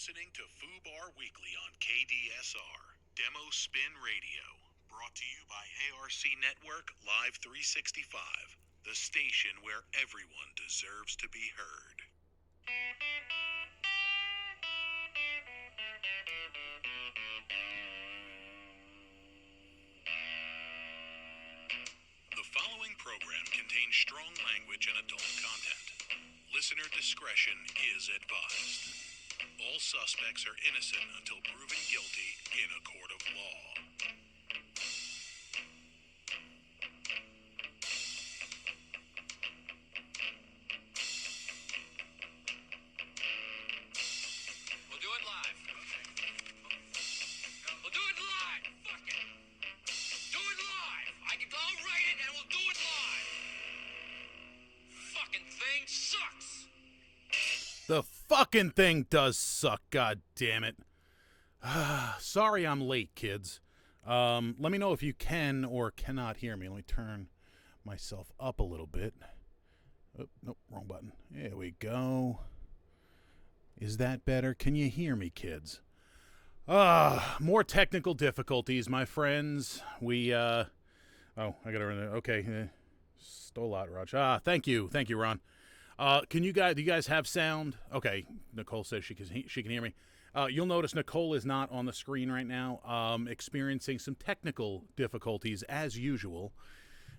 listening to FUBAR Weekly on KDSR, Demo Spin Radio, brought to you by ARC Network Live 365, the station where everyone deserves to be heard. The following program contains strong language and adult content. Listener discretion is advised. All suspects are innocent until proven guilty in a court of law. We'll do it live. We'll do it live. Fuck it. Do it live. I'll write it and we'll do it live. Fucking thing sucks. The fucking thing does suck, god damn it. Sorry I'm late, kids. Let me know if you can or cannot hear me. Let me turn myself up a little bit. Oh, nope, wrong button. There we go. Is that better? Can you hear me, kids? More technical difficulties, my friends. I gotta run it. Okay. Stole a lot, Raj. Thank you, Ron. Do you guys have sound? Okay, Nicole says she can hear me. You'll notice Nicole is not on the screen right now, experiencing some technical difficulties as usual,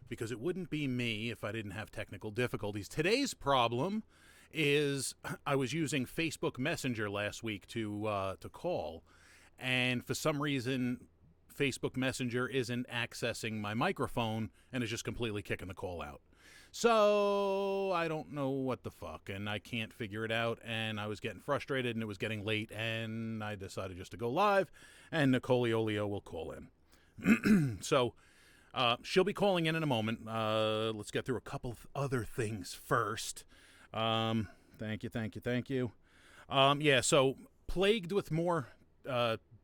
because it wouldn't be me if I didn't have technical difficulties. Today's problem is I was using Facebook Messenger last week to call, and for some reason Facebook Messenger isn't accessing my microphone and is just completely kicking the call out. So I don't know what the fuck, and I can't figure it out, and I was getting frustrated, and it was getting late, and I decided just to go live, and Nicole Olio will call in. So she'll be calling in a moment. Let's get through a couple of other things first. Thank you. So plagued with more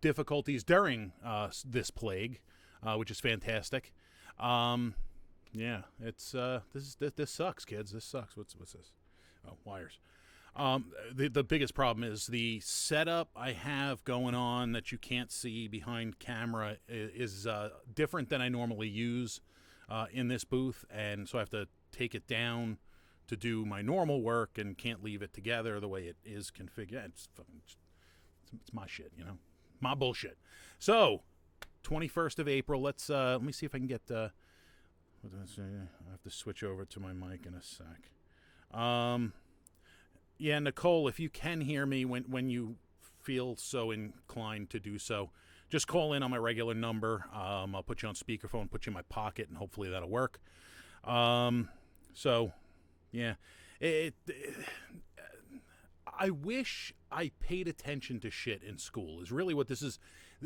difficulties during this plague, which is fantastic. Yeah, it's this sucks, kids. This sucks. What's this? Oh, wires. The biggest problem is the setup I have going on that you can't see behind camera is different than I normally use in this booth, and so I have to take it down to do my normal work and can't leave it together the way it is configured. It's my shit, you know, my bullshit. So, 21st of April. Let me see if I can get. What did I say? I have to switch over to my mic in a sec. Yeah, Nicole, if you can hear me when you feel so inclined to do so, just call in on my regular number. I'll put you on speakerphone, put you in my pocket, and hopefully that'll work. So, yeah. I wish I paid attention to shit in school is really what this is.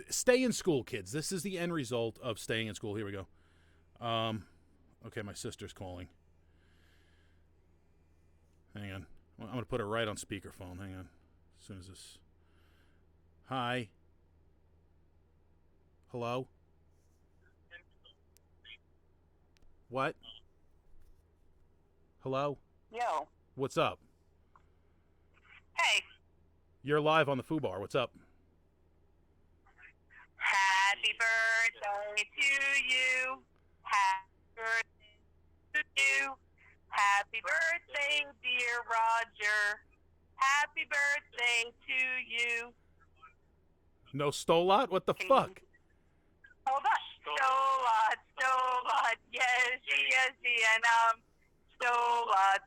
Stay in school, kids. This is the end result of staying in school. Here we go. Okay, my sister's calling. Hang on. I'm going to put her right on speakerphone. Hang on. As soon as this... Hi. Hello? What? Hello? Yo. What's up? Hey. You're live on the FUBAR. What's up? Happy birthday to you. Happy birthday to you. Happy birthday, dear Roger. Happy birthday to you. No Stolat? What the fuck? Hold on. Stolat, yes, and Stolat,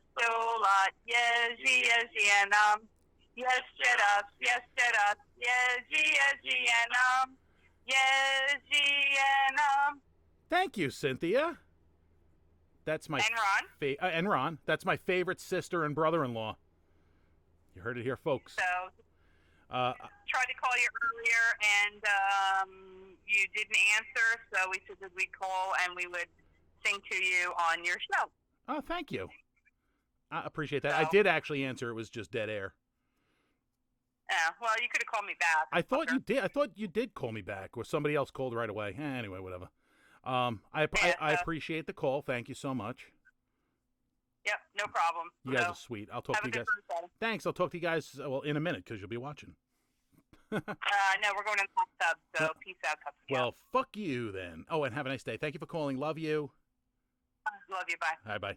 yes, and yes, shut up, yes, and Thank you, Cynthia. That's my and Ron. Ron. That's my favorite sister and brother-in-law. You heard it here, folks. So, tried to call you earlier, and you didn't answer, so we said that we'd call and we would sing to you on your show. Oh, thank you. I appreciate that. So, I did actually answer. It was just dead air. Yeah, well, you could have called me back. I thought you did. I thought you did call me back, or somebody else called right away. Anyway, whatever. I appreciate the call. Thank you so much. Yep, no problem. You guys are sweet. I'll talk to you guys. Thanks. I'll talk to you guys in a minute because you'll be watching. No, we're going in the hot tub, so peace out, Hudson. Well, fuck you then. Oh, and have a nice day. Thank you for calling. Love you. Love you. Bye. Hi, bye.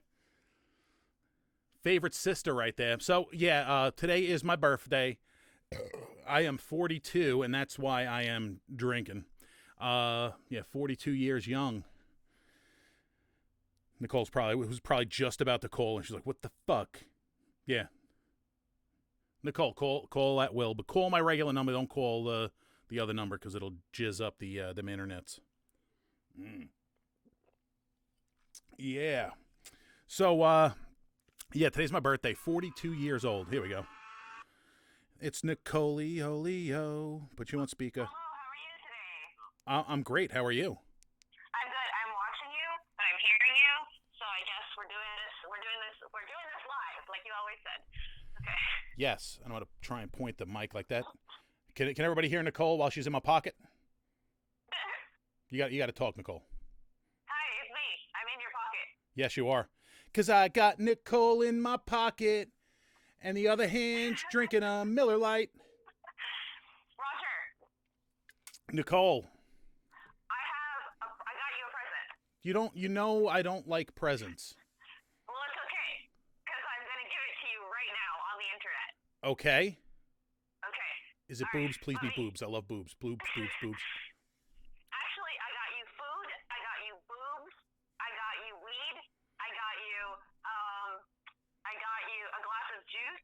Favorite sister right there. So, yeah, today is my birthday. I am 42, and that's why I am drinking. 42 years young. Nicole's probably just about to call, and she's like, what the fuck? Yeah. Nicole, call at will, but call my regular number. Don't call the other number because it'll jizz up the them internets. Yeah. So, today's my birthday. 42 years old. Here we go. It's Nicole-Leo. Put you on speaker. Hello, how are you today? I'm great. How are you? I'm good. I'm watching you, but I'm hearing you. So I guess we're doing this live, like you always said. Okay. Yes. I'm going to try and point the mic like that. Can everybody hear Nicole while she's in my pocket? You got to talk, Nicole. Hi, it's me. I'm in your pocket. Yes, you are. 'Cause I got Nicole in my pocket, and the other hand's drinking a Miller Lite. Roger, Nicole, I got you a present. I don't like presents. Well, it's okay, because I'm going to give it to you right now on the internet. Okay. Okay. Is it All boobs? right, Please be let me- boobs. I love boobs. Boobs. Actually, I got you food. I got you boobs. I got you weed. I got you a glass of juice.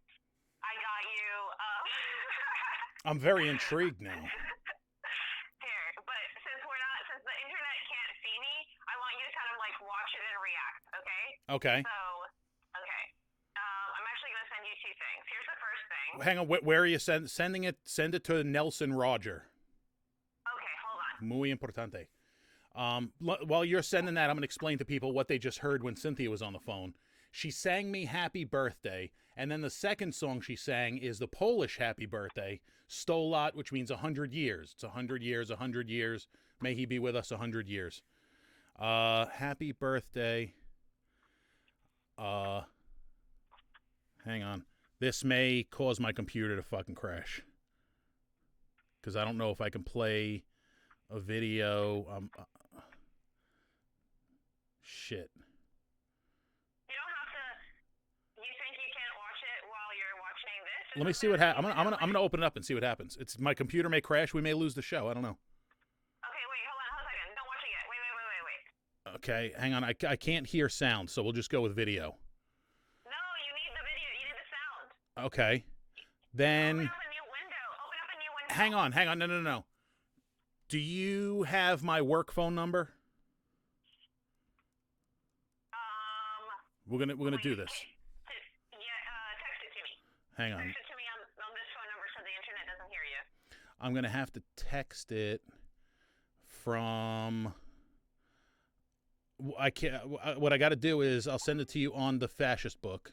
I got you, I'm very intrigued now. Here, but since the internet can't see me, I want you to kind of like watch it and react, okay? Okay. So, okay. I'm actually going to send you two things. Here's the first thing. Hang on. Where are you sending it? Send it to Nelson Roger. Okay, hold on. Muy importante. While you're sending that, I'm going to explain to people what they just heard when Cynthia was on the phone. She sang me Happy Birthday, and then the second song she sang is the Polish Happy Birthday, Stolat, which means 100 years. It's 100 years, 100 years. May he be with us 100 years. Happy Birthday. Hang on. This may cause my computer to fucking crash. Because I don't know if I can play a video. Shit. You don't have to. You think you can't watch it while you're watching this? Let me see what happens. I'm gonna open it up and see what happens. My computer may crash. We may lose the show. I don't know. Okay, wait, hold on a second. Don't watch it yet. Wait. Okay, hang on. I can't hear sound, so we'll just go with video. No, you need the video. You need the sound. Okay. Then Open up a new window. hang on. No. Do you have my work phone number? We're gonna do this. Text it to me. Hang on. Text it to me on this phone number so the internet doesn't hear you. I'm gonna have to text it from. I can't. What I got to do is I'll send it to you on the fascist book.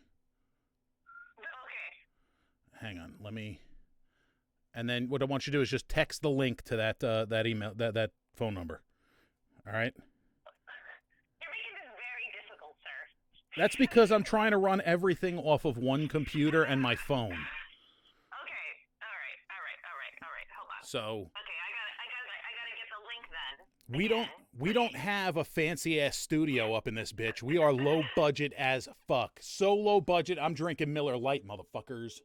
Okay. Hang on. Let me. And then what I want you to do is just text the link to that email that phone number. All right. You're making this very difficult, sir. That's because I'm trying to run everything off of one computer and my phone. Okay. All right. Hold on. So Okay, I gotta get the link then. we don't have a fancy ass studio up in this bitch. We are low budget as fuck. So low budget. I'm drinking Miller Lite, motherfuckers.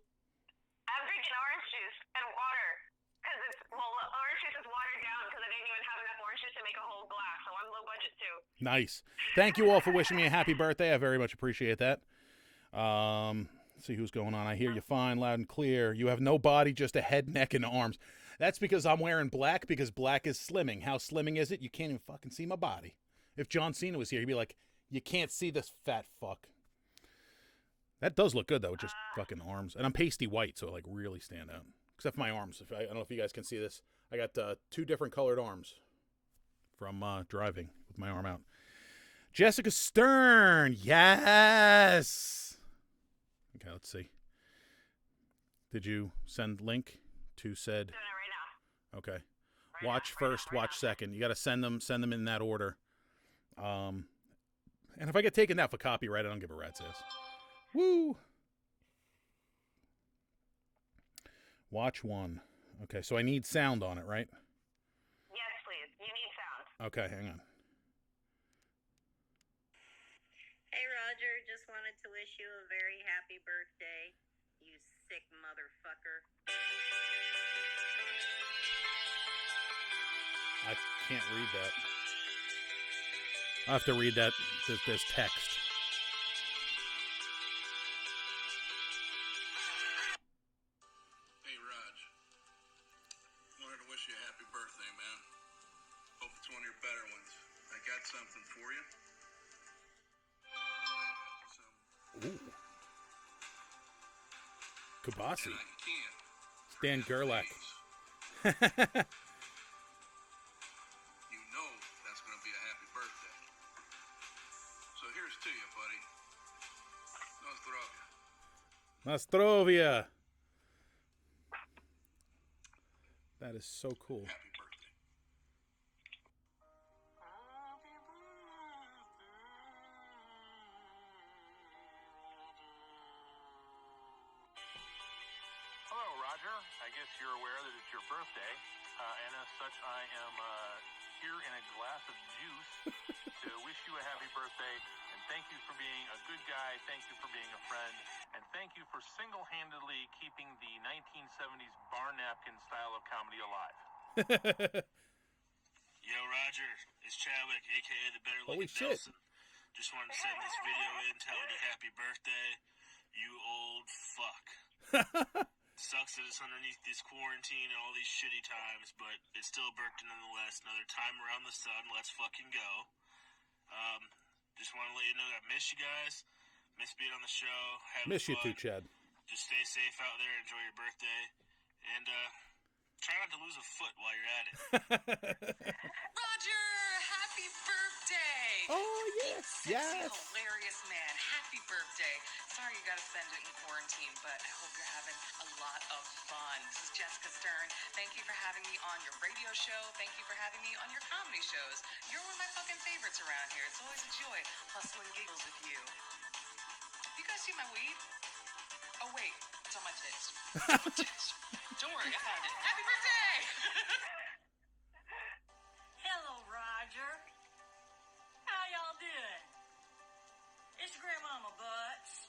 I'm drinking orange juice and water because orange juice is watered down because I didn't even have enough orange juice to make a whole glass, so I'm low budget too. Nice. Thank you all for wishing me a happy birthday. I very much appreciate that. Let's see who's going on. I hear you fine, loud and clear. You have no body, just a head, neck, and arms. That's because I'm wearing black, because black is slimming. How slimming is it? You can't even fucking see my body. If John Cena was here, he'd be like, you can't see this fat fuck. That does look good, though, just fucking arms. And I'm pasty white, so I, like, really stand out. Except for my arms. I don't know if you guys can see this. I got 2 different colored arms from driving with my arm out. Jessica Stern, yes! Okay, let's see. Did you send link to said? Doing it right now. Okay. Watch first, watch second. You got to send them in that order. And if I get taken out for copyright, I don't give a rat's ass. Woo! Watch 1. Okay, so I need sound on it, right? Yes, please. You need sound. Okay, hang on. Hey, Roger. Just wanted to wish you a very happy birthday, you sick motherfucker. I can't read that. I have to read that. This text. Hey, Raj. Wanted to wish you a happy birthday, man. Hope it's one of your better ones. I got something for you. Ooh. Kabasi. And I can't. Stan Gerlach. You know that's going to be a happy birthday. So here's to you, buddy. Nostrovia. Nostrovia. That is so cool. Happy birthday. Hello, Roger. I guess you're aware that it's your birthday, and as such, I am here in a glass of juice to wish you a happy birthday, and thank you for being a good guy, thank you for being a friend, and thank you for single-handedly keeping the 1970s bar napkin style of comedy alive. Yo, Roger, it's Chadwick, a.k.a. the Better Holy Looking shit. Nelson. Just wanted to send this video in telling you happy birthday, you old fuck. Sucks that it's underneath this quarantine and all these shitty times, but it's still a birthday nonetheless. Another time around the sun, let's fucking go. Just want to let you know that I miss you guys. Miss being on the show. Miss you too, Chad. Just stay safe out there, enjoy your birthday, and try not to lose a foot while you're at it. Roger, happy birthday! Oh, yes, Sexy, yes. hilarious man. Happy birthday. Sorry you gotta spend it in quarantine, but I hope you're having a lot of fun. This is Jessica Stern. Thank you for having me on your radio show. Thank you for having me on your comedy shows. You're one of my fucking favorites around here. It's always a joy hustling giggles with you. You guys see my weed? Oh, wait. It's on my tits. Don't worry, I found it. Happy birthday! Hello, Roger. How y'all doing? It's Grandmama Butts.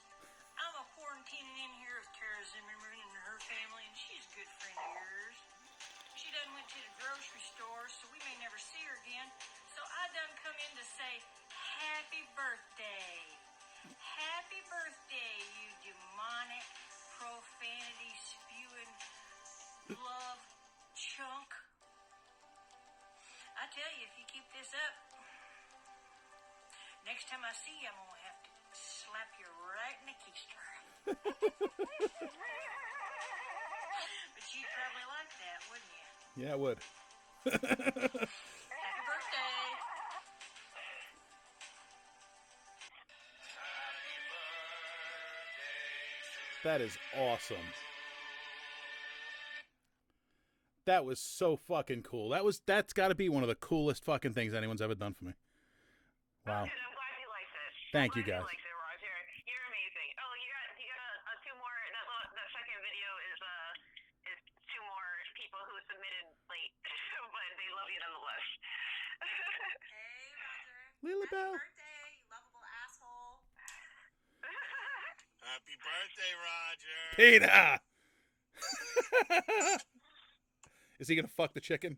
I'm a quarantining in here with Tara Zimmerman and her family, and she's a good friend of yours. She done went to the grocery store, so we may never see her again. So I done come in to say happy birthday. Happy birthday, you demonic, profanity-spewing love chunk. I tell you, if you keep this up, next time I see you, I'm going to have to slap you right in the keister. But you'd probably like that, wouldn't you? Yeah, I would. Happy birthday. That is awesome. That was so fucking cool. That's got to be one of the coolest fucking things anyone's ever done for me. Wow. Dude, I'm glad you liked it. Thank you, guys. I'm glad you liked it, Roger. You're amazing. Oh, you got two more. That second video is two more people who submitted late, but they love you nonetheless. Hey, Roger. Lilibel. Happy birthday, you lovable asshole. Happy birthday, Roger. Peter! Is he going to fuck the chicken?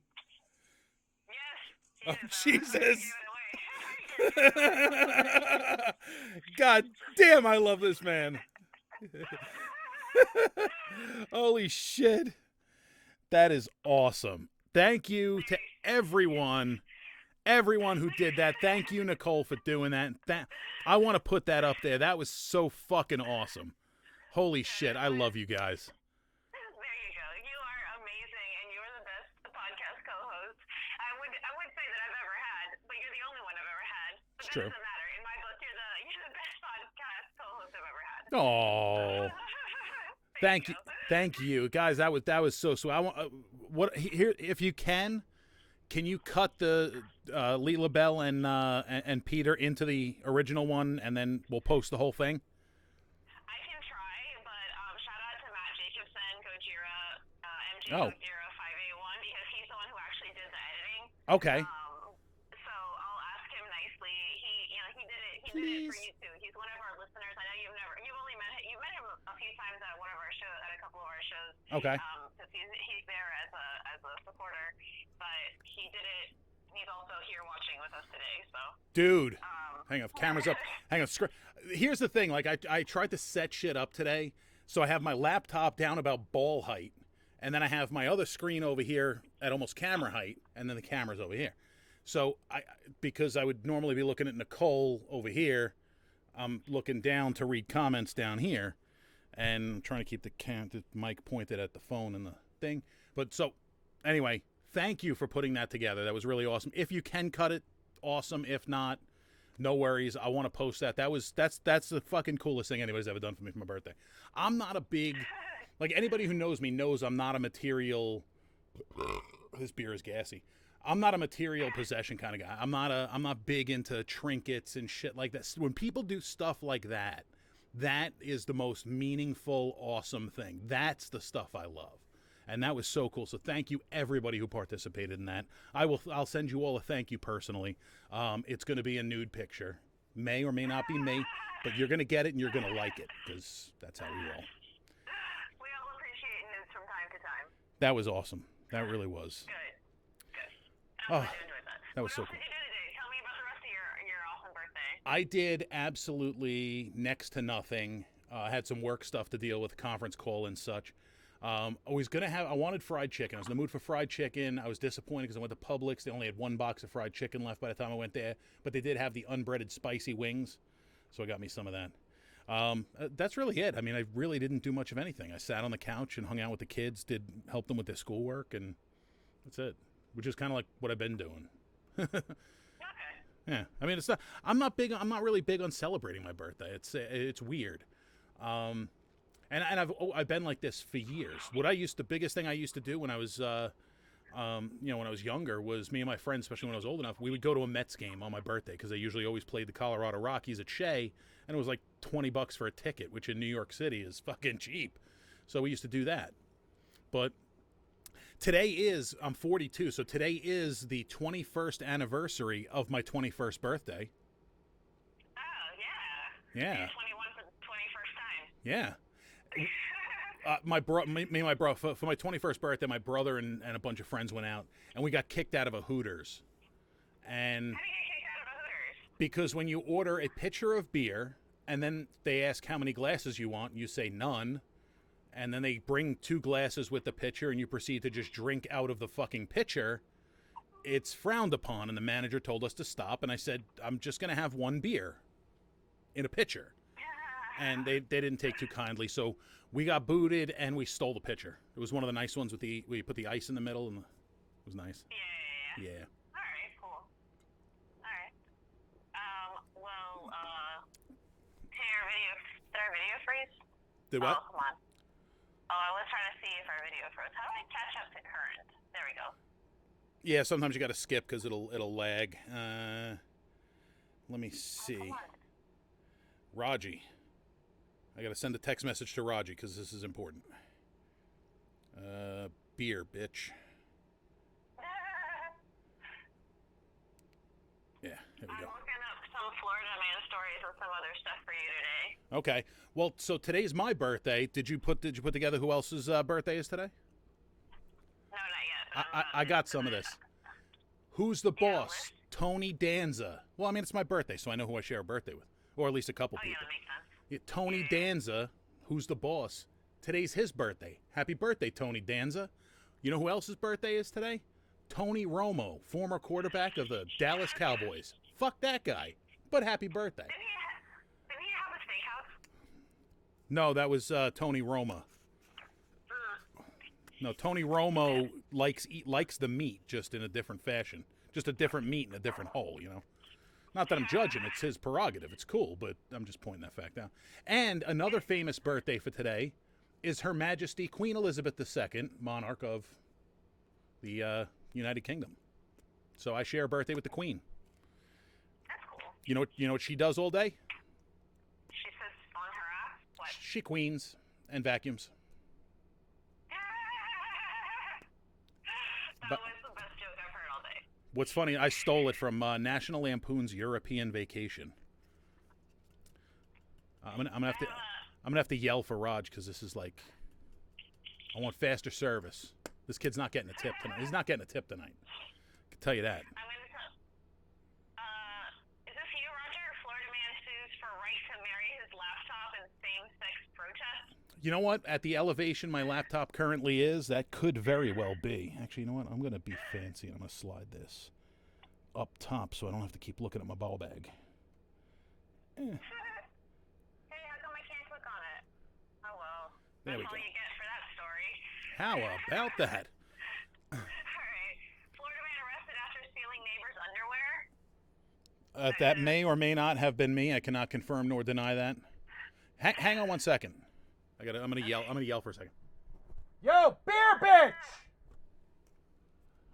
Yes. Oh, he is. Jesus. I gave it away. God damn, I love this man. Holy shit. That is awesome. Thank you to everyone who did that. Thank you, Nicole, for doing that. I want to put that up there. That was so fucking awesome. Holy shit, I love you guys. There you go. You are amazing, and you're the best podcast co-host I would say that I've ever had, but you're the only one I've ever had. But It's that true. doesn't matter. In my book, you're the best podcast co-host I've ever had. Oh, thank you, guys. That was so sweet. I want what here if you can you cut the Lila Bell and Peter into the original one, and then we'll post the whole thing. I can try, but shout out to Matt Jacobson, Gojira, MJ Oh. Gojira Okay. So I'll ask him nicely. He did it. He did it Please. for you too. He's one of our listeners. I know you've only met him. You met him a few times at one of our shows, at a couple of our shows. Okay. Because he's there as a supporter, but he did it. He's also here watching with us today. So. Dude. Hang on, camera's up. Hang on. Here's the thing. Like, I tried to set shit up today, so I have my laptop down about ball height, and then I have my other screen over here at almost camera height, and then the camera's over here. So because I would normally be looking at Nicole over here, I'm looking down to read comments down here, and I'm trying to keep the mic pointed at the phone and the thing. But so, anyway, thank you for putting that together. That was really awesome. If you can cut it, awesome. If not, no worries. I want to post that. That's the fucking coolest thing anybody's ever done for me for my birthday. I'm not a big, like, anybody who knows me knows I'm not a material. This beer is gassy. I'm not a material possession kind of guy. I'm not big into trinkets and shit like that. When people do stuff like that, that is the most meaningful, awesome thing. That's the stuff I love. And that was so cool. So thank you, everybody who participated in that. I'll send you all a thank you personally. It's going to be a nude picture. May or may not be me, but you're going to get it and you're going to like it because that's how we roll. We all appreciate nudes from time to time. That was awesome. That really was. Good. Oh, I enjoyed that. that was so What cool. else did you do today? Tell me about the rest of your awesome birthday. I did absolutely next to nothing. I had some work stuff to deal with, conference call and such. I wanted fried chicken. I was in the mood for fried chicken. I was disappointed because I went to Publix. They only had one box of fried chicken left by the time I went there, but they did have the unbreaded spicy wings, so I got me some of that. That's really it. I mean, I really didn't do much of anything. I sat on the couch and hung out with the kids, helped them with their schoolwork, and that's it, which is kind of like what I've been doing. Okay. Yeah, I mean, I'm not really big on celebrating my birthday. It's weird. And I've been like this for years. The biggest thing I used to do when I was, when I was younger was me and my friends, especially when I was old enough, we would go to a Mets game on my birthday because they usually always played the Colorado Rockies at Shea, and it was like $20 for a ticket, which in New York City is fucking cheap. So we used to do that. But I'm 42, so today is the 21st anniversary of my 21st birthday. Oh, yeah. Yeah. You're 21 for the 21st time. Yeah. For my 21st birthday, my brother and a bunch of friends went out, and we got kicked out of a Hooters. And How do you get kicked out of a Hooters? because when you order a pitcher of beer, and then they ask how many glasses you want, you say none, and then they bring 2 glasses with the pitcher, and you proceed to just drink out of the fucking pitcher, it's frowned upon, and the manager told us to stop, and I said, I'm just going to have 1 beer in a pitcher. And they didn't take too kindly, so we got booted and we stole the pitcher. It was one of the nice ones where you put the ice in the middle, and it was nice. Yeah. Yeah. All right, cool. All right. Did our video freeze? Did what? Oh, come on. Oh, I was trying to see if our video froze. How do I catch up to current? There we go. Yeah, sometimes you got to skip because it'll lag. Let me see. Come on. Raji. I got to send a text message to Raji because this is important. Beer, bitch. Yeah, there we go. I'm looking up some Florida man stories and some other stuff for you today. Okay. Well, so today's my birthday. Did you put together who else's birthday is today? No, not yet. I got some of this. Who's the You have a boss? list? Tony Danza. Well, I mean, it's my birthday, so I know who I share a birthday with, or at least a couple Oh, yeah, people. that makes sense. Yeah, Tony Danza, who's the boss. Today's his birthday. Happy birthday, Tony Danza. You know who else's birthday is today? Tony Romo, former quarterback of the Dallas Cowboys. Fuck that guy. But happy birthday. Didn't he have a steakhouse? No, that was Tony Roma. No, Tony Romo likes the meat, just in a different fashion. Just a different meat in a different hole, you know? Not that I'm judging. It's his prerogative. It's cool, but I'm just pointing that fact out. And another famous birthday for today is Her Majesty Queen Elizabeth II, monarch of the United Kingdom. So I share a birthday with the Queen. That's cool. You know what she does all day? She sits on her ass. What? She queens and vacuums. That But- was the best joke I've heard all day. What's funny, I stole it from National Lampoon's European Vacation. I'm gonna have to yell for Raj because this is like, I want faster service. This kid's not getting a tip tonight. He's not getting a tip tonight. I can tell you that. I'm going to tell. Is this you, Roger? Florida man sues for right to marry his laptop in same-sex protest. You know what? At the elevation my laptop currently is, that could very well be. Actually, you know what? I'm going to be fancy and I'm going to slide this up top so I don't have to keep looking at my ball bag. Hey, how come I can't click on it? Oh, well. There we That's all go. you get for that story. How about that? All right. Florida man arrested after stealing neighbor's underwear. That may or may not have been me. I cannot confirm nor deny that. Hang on 1 second. I'm gonna yell. I'm gonna yell for a second. Yo, beer bitch!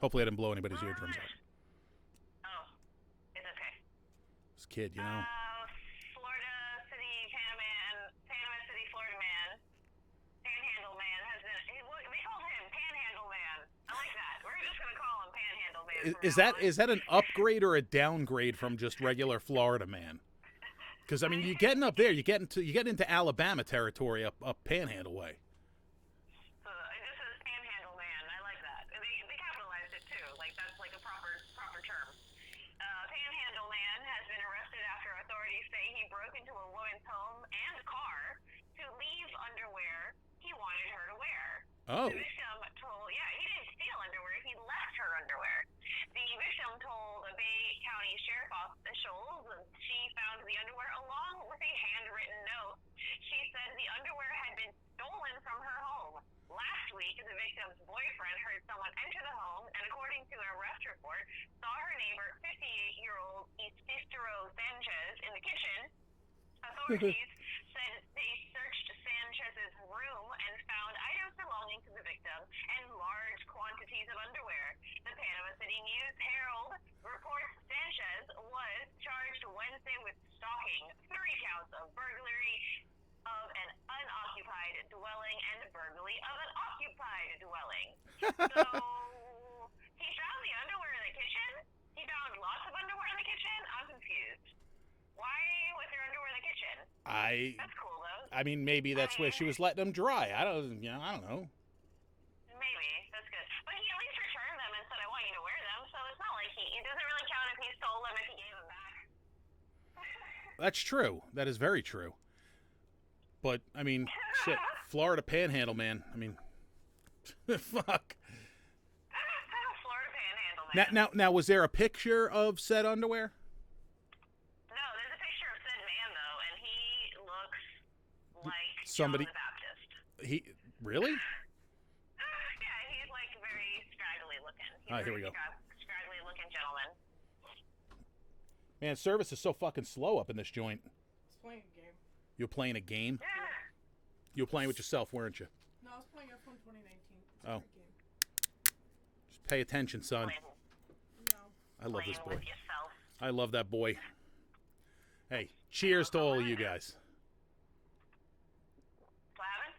Hopefully I didn't blow anybody's eardrums out. Oh, it's okay. This kid, you know. Florida City, Panama City, Florida man, Panhandle man has been. They called him Panhandle man. I like that. We're just gonna call him Panhandle man. Is that an upgrade or a downgrade from just regular Florida man? Because I mean, you're getting up there, you get into Alabama territory up Panhandle way. This is Panhandle man. I like that. They capitalized it too. Like that's like a proper term. Panhandle man has been arrested after authorities say he broke into a woman's home and car to leave underwear he wanted her to wear. Oh. The victim told, he didn't steal underwear. He left her underwear. The victim told a Bay County sheriff officials she found the underwear along with a handwritten note. She said the underwear had been stolen from her home. Last week, the victim's boyfriend heard someone enter the home and, according to an arrest report, saw her neighbor, 58-year-old Isidro Sanchez, in the kitchen. Authorities said they searched Sanchez's room and found items belonging to the victim and large quantities of underwear. The Panama City News Herald reports Sanchez was charged Wednesday with stalking, 3 counts of burglary of an unoccupied dwelling and burglary of an occupied dwelling. So he found the underwear in the kitchen? He found lots of underwear in the kitchen? I'm confused. Why was there underwear in the kitchen? That's cool though. I mean, maybe that's where she was letting them dry. I don't know. Maybe that's good, but he at least returned them and said, "I want you to wear them." So it's not like it doesn't really count if he stole them if he gave them back. That's true. That is very true. But I mean, shit, Florida Panhandle man. I mean, fuck. Florida Panhandle man. Now, was there a picture of said underwear? No, there's a picture of said man though, and he looks like Somebody. John the Baptist. He really? Yeah, he's like very scraggly looking. He's All right, here we go. Scraggly looking gentleman. Man, service is so fucking slow up in this joint. I was playing a game. You were playing a game? Yeah. You were playing with yourself, weren't you? No, I was playing F1 2019. It's Oh. a great game. Just pay attention, son. No. I love this boy. With yourself. I love that boy. Hey, cheers to all of you guys. What happened?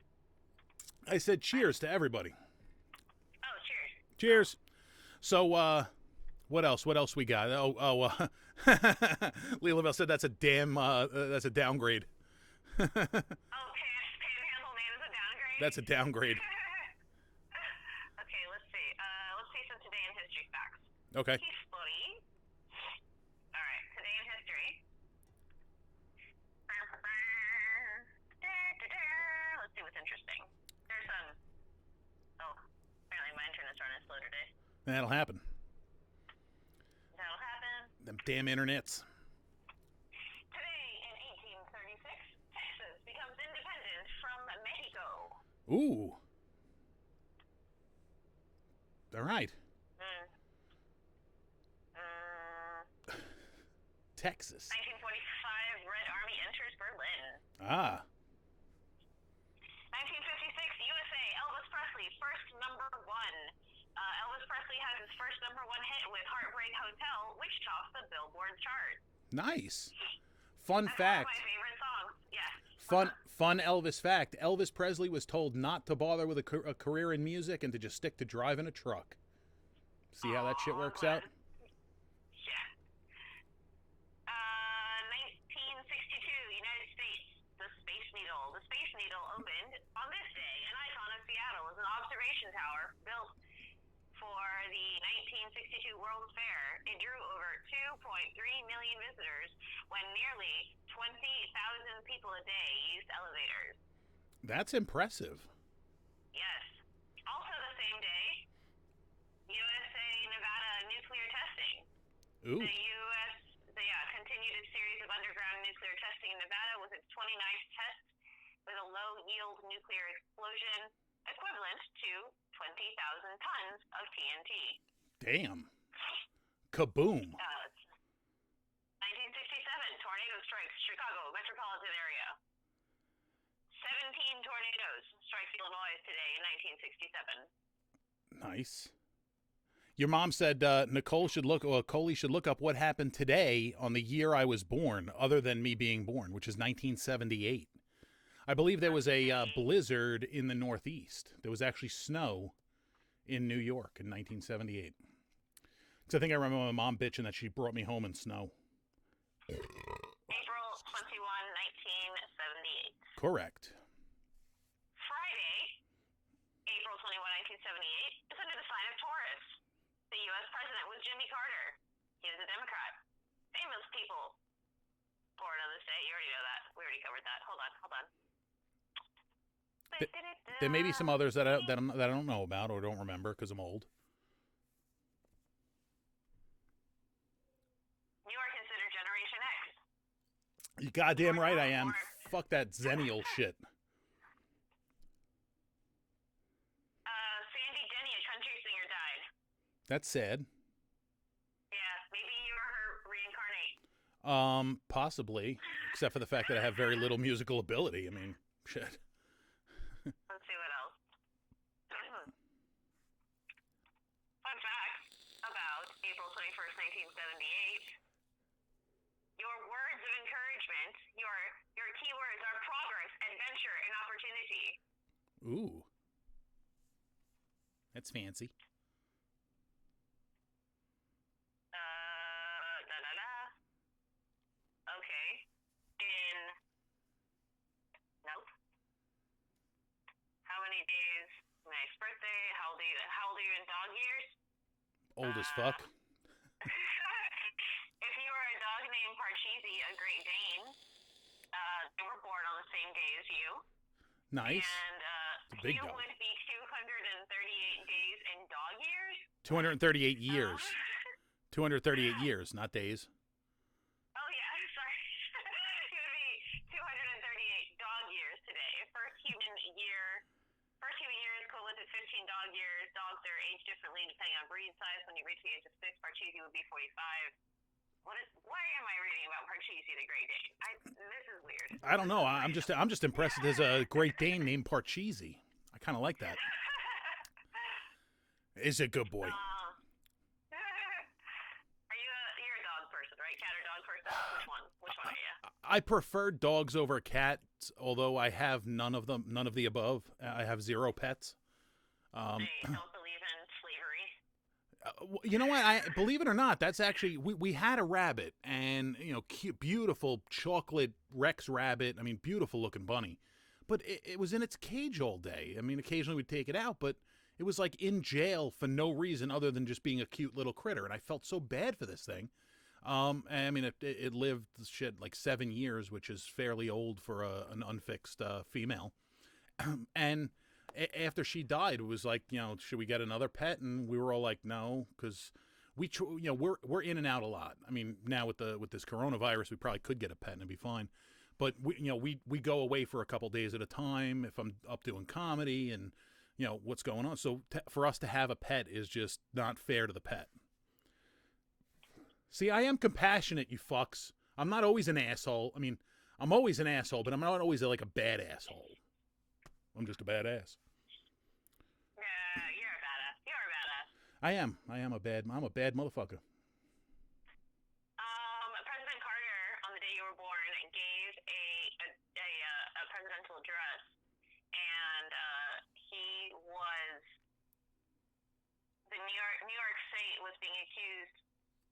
I said cheers to everybody. Oh, cheers. Cheers. So, what else? What else we got? Lee Lavelle said that's a downgrade. Oh, Panhandle man is a downgrade? That's a downgrade. Okay, let's see. Let's see some Today in History facts. Okay. History. All right, Today in History. Let's see what's interesting. There's some... Oh, apparently my internet's running slow today. That'll happen. That'll happen. Them damn internets. Today in 1836, Texas becomes independent from Mexico. Ooh. All right. Texas. 1945, Red Army enters Berlin. Ah. 1956, USA, Elvis Presley, first #1. Elvis Presley has his first #1 hit with Heartbreak Hotel, which tops the Billboard chart. Nice. Fun That's fact. one of my favorite songs. Yes. Fun Elvis fact. Elvis Presley was told not to bother with a career in music and to just stick to driving a truck. See how that shit works out? opened on this day. An icon of Seattle is an observation tower built for the 1962 World's Fair. It drew over 2.3 million visitors when nearly 20,000 people a day used elevators. That's impressive. Yes. Also the same day, USA Nevada nuclear testing. Ooh. The U.S. Continued its series of underground nuclear testing in Nevada with its 29th test with a low-yield nuclear explosion equivalent to 20,000 tons of TNT. Damn. Kaboom. 1967, tornado strikes Chicago metropolitan area. 17 tornadoes strike Illinois today in 1967. Nice. Your mom said Coley should look up what happened today on the year I was born, other than me being born, which is 1978. I believe there was a blizzard in the Northeast. There was actually snow in New York in 1978. Because I think I remember my mom bitching that she brought me home in snow. April 21, 1978. Correct. Friday, April 21, 1978, is under the sign of Taurus. The U.S. president was Jimmy Carter. He was a Democrat. Famous people born on this day. You already know that. We already covered that. Hold on. There may be some others that I don't know about or don't remember because I'm old. You are considered Generation X. You goddamn right I am. Fuck that Zennial shit. Sandy Denny, a country singer, died. That's sad. Yeah, maybe you were her reincarnate. Possibly. Except for the fact that I have very little musical ability. I mean, shit. Let's see what else. Fun fact about April 21st, 1978. Your words of encouragement, your keywords are progress, adventure, and opportunity. Ooh. That's fancy. Okay. Nope. How many days? Next birthday. How old are you in dog years? Old as fuck. If you were a dog named Parcheesi, a Great Dane, they were born on the same day as you. Nice. And big you dog. would be 238 days in dog years. 238 years. 238 years, not days. Oh, yeah, sorry. You would be 238 dog years today. First human year is equivalent to 15 dog years. Dogs are aged differently depending on breed size. When you reach the age of 6, Parcheesi would be 45. Why am I reading about Parcheesi the Great Dane? This is weird. I don't know. I'm just impressed that there's a Great Dane named Parcheesi. I kind of like that. Is a good boy. You're a dog person, right? Cat or dog person? Which one are you? I prefer dogs over cats, although I have none of the above. I have 0 pets. I don't believe in slavery. You know what? I believe it or not, that's actually we had a rabbit, and cute, beautiful chocolate Rex rabbit. I mean, beautiful looking bunny, but it was in its cage all day. I mean, occasionally we'd take it out, but it was like in jail for no reason other than just being a cute little critter, and I felt so bad for this thing. I mean, it lived like 7 years, which is fairly old for an unfixed female. And after she died, it was like, should we get another pet? And we were all like, no, because we're in and out a lot. I mean, now with this coronavirus, we probably could get a pet and it'd be fine. But we go away for a couple days at a time if I'm up doing comedy and what's going on. So for us to have a pet is just not fair to the pet. See, I am compassionate, you fucks. I'm not always an asshole. I mean, I'm always an asshole, but I'm not always like a bad asshole. I'm just a badass. Yeah, you're a badass. You're a badass. I'm a bad motherfucker. President Carter, on the day you were born, gave a presidential address, and the New York State was being accused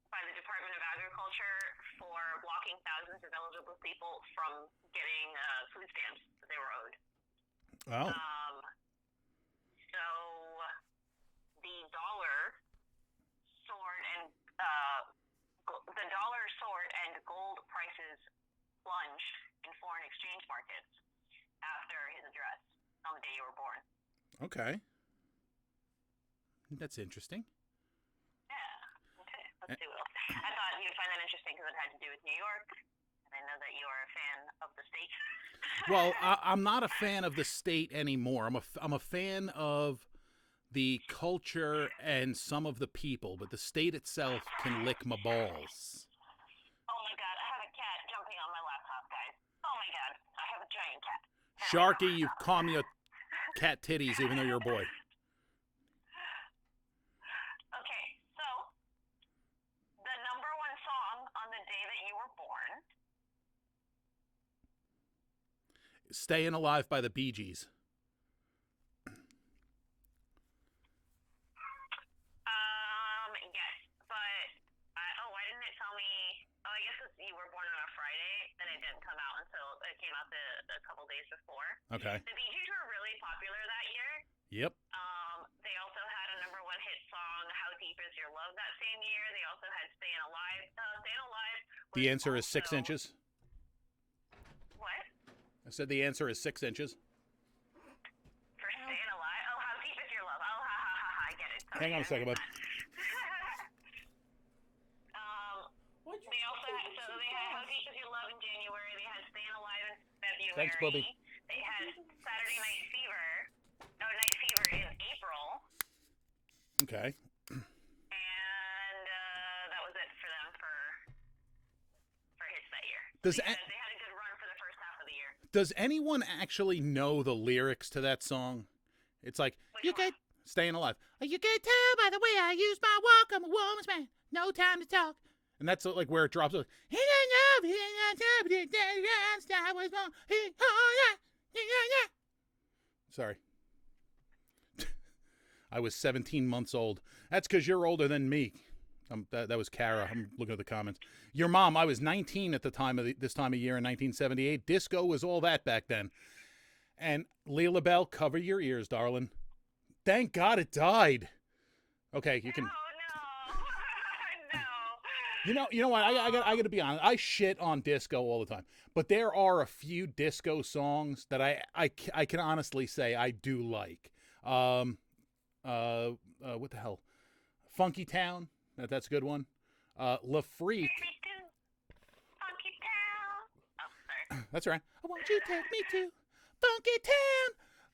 by the Department of Agriculture for blocking thousands of eligible people from getting food stamps that they were owed. Oh. So the dollar soared and gold prices plunged in foreign exchange markets after his address on the day you were born. Okay. That's interesting. Yeah. Okay. Let's see what else. I thought you'd find that interesting because it had to do with New York, and I know that you are a fan of the state. Well, I'm not a fan of the state anymore. I'm a fan of the culture and some of the people, but the state itself can lick my balls. Oh my God, I have a cat jumping on my laptop, guys. Oh my God, I have a giant cat. Sharky, you calm your cat titties even though you're a boy. Okay, so the number one song on the day that you were born. Staying Alive by the Bee Gees. Yes, but why didn't it tell me? Oh, I guess you were born on a Friday, and it didn't come out until it came out a couple days before. Okay. The Bee Gees were really popular that year. Yep. They also had a number one hit song, "How Deep Is Your Love," that same year. They also had "Staying Alive." "Staying Alive." The answer is 6 inches. What? I said the answer is 6 inches. For "Staying Alive"? Oh, "How Deep Is Your Love"? Oh, ha ha ha! I get it. Sorry. Hang on a second, bud. They also had, they had "How Deep Is Your Love" in January. They had "Staying Alive" in February. Thanks, Bubby. They had "Saturday Night Fever." Night Fever in April. Okay. And that was it for them for hits that year. They had a good run for the first half of the year. Does anyone actually know the lyrics to that song? It's like, you get Staying Alive. You can tell by the way I use my walk, I'm a woman's man. No time to talk. And that's like where it drops. Like, sorry. I was 17 months old. That's because you're older than me. That was Kara. I'm looking at the comments. Your mom, I was 19 at the time of this time of year in 1978. Disco was all that back then. And Leela Bell, cover your ears, darling. Thank God it died. Okay, you can. No. You know what? I got to be honest. I shit on disco all the time, but there are a few disco songs that I can honestly say I do like. What the hell? Funky Town. That's a good one. La Freak. Funky Town. Oh, sorry. That's right. I want you to take me to Funky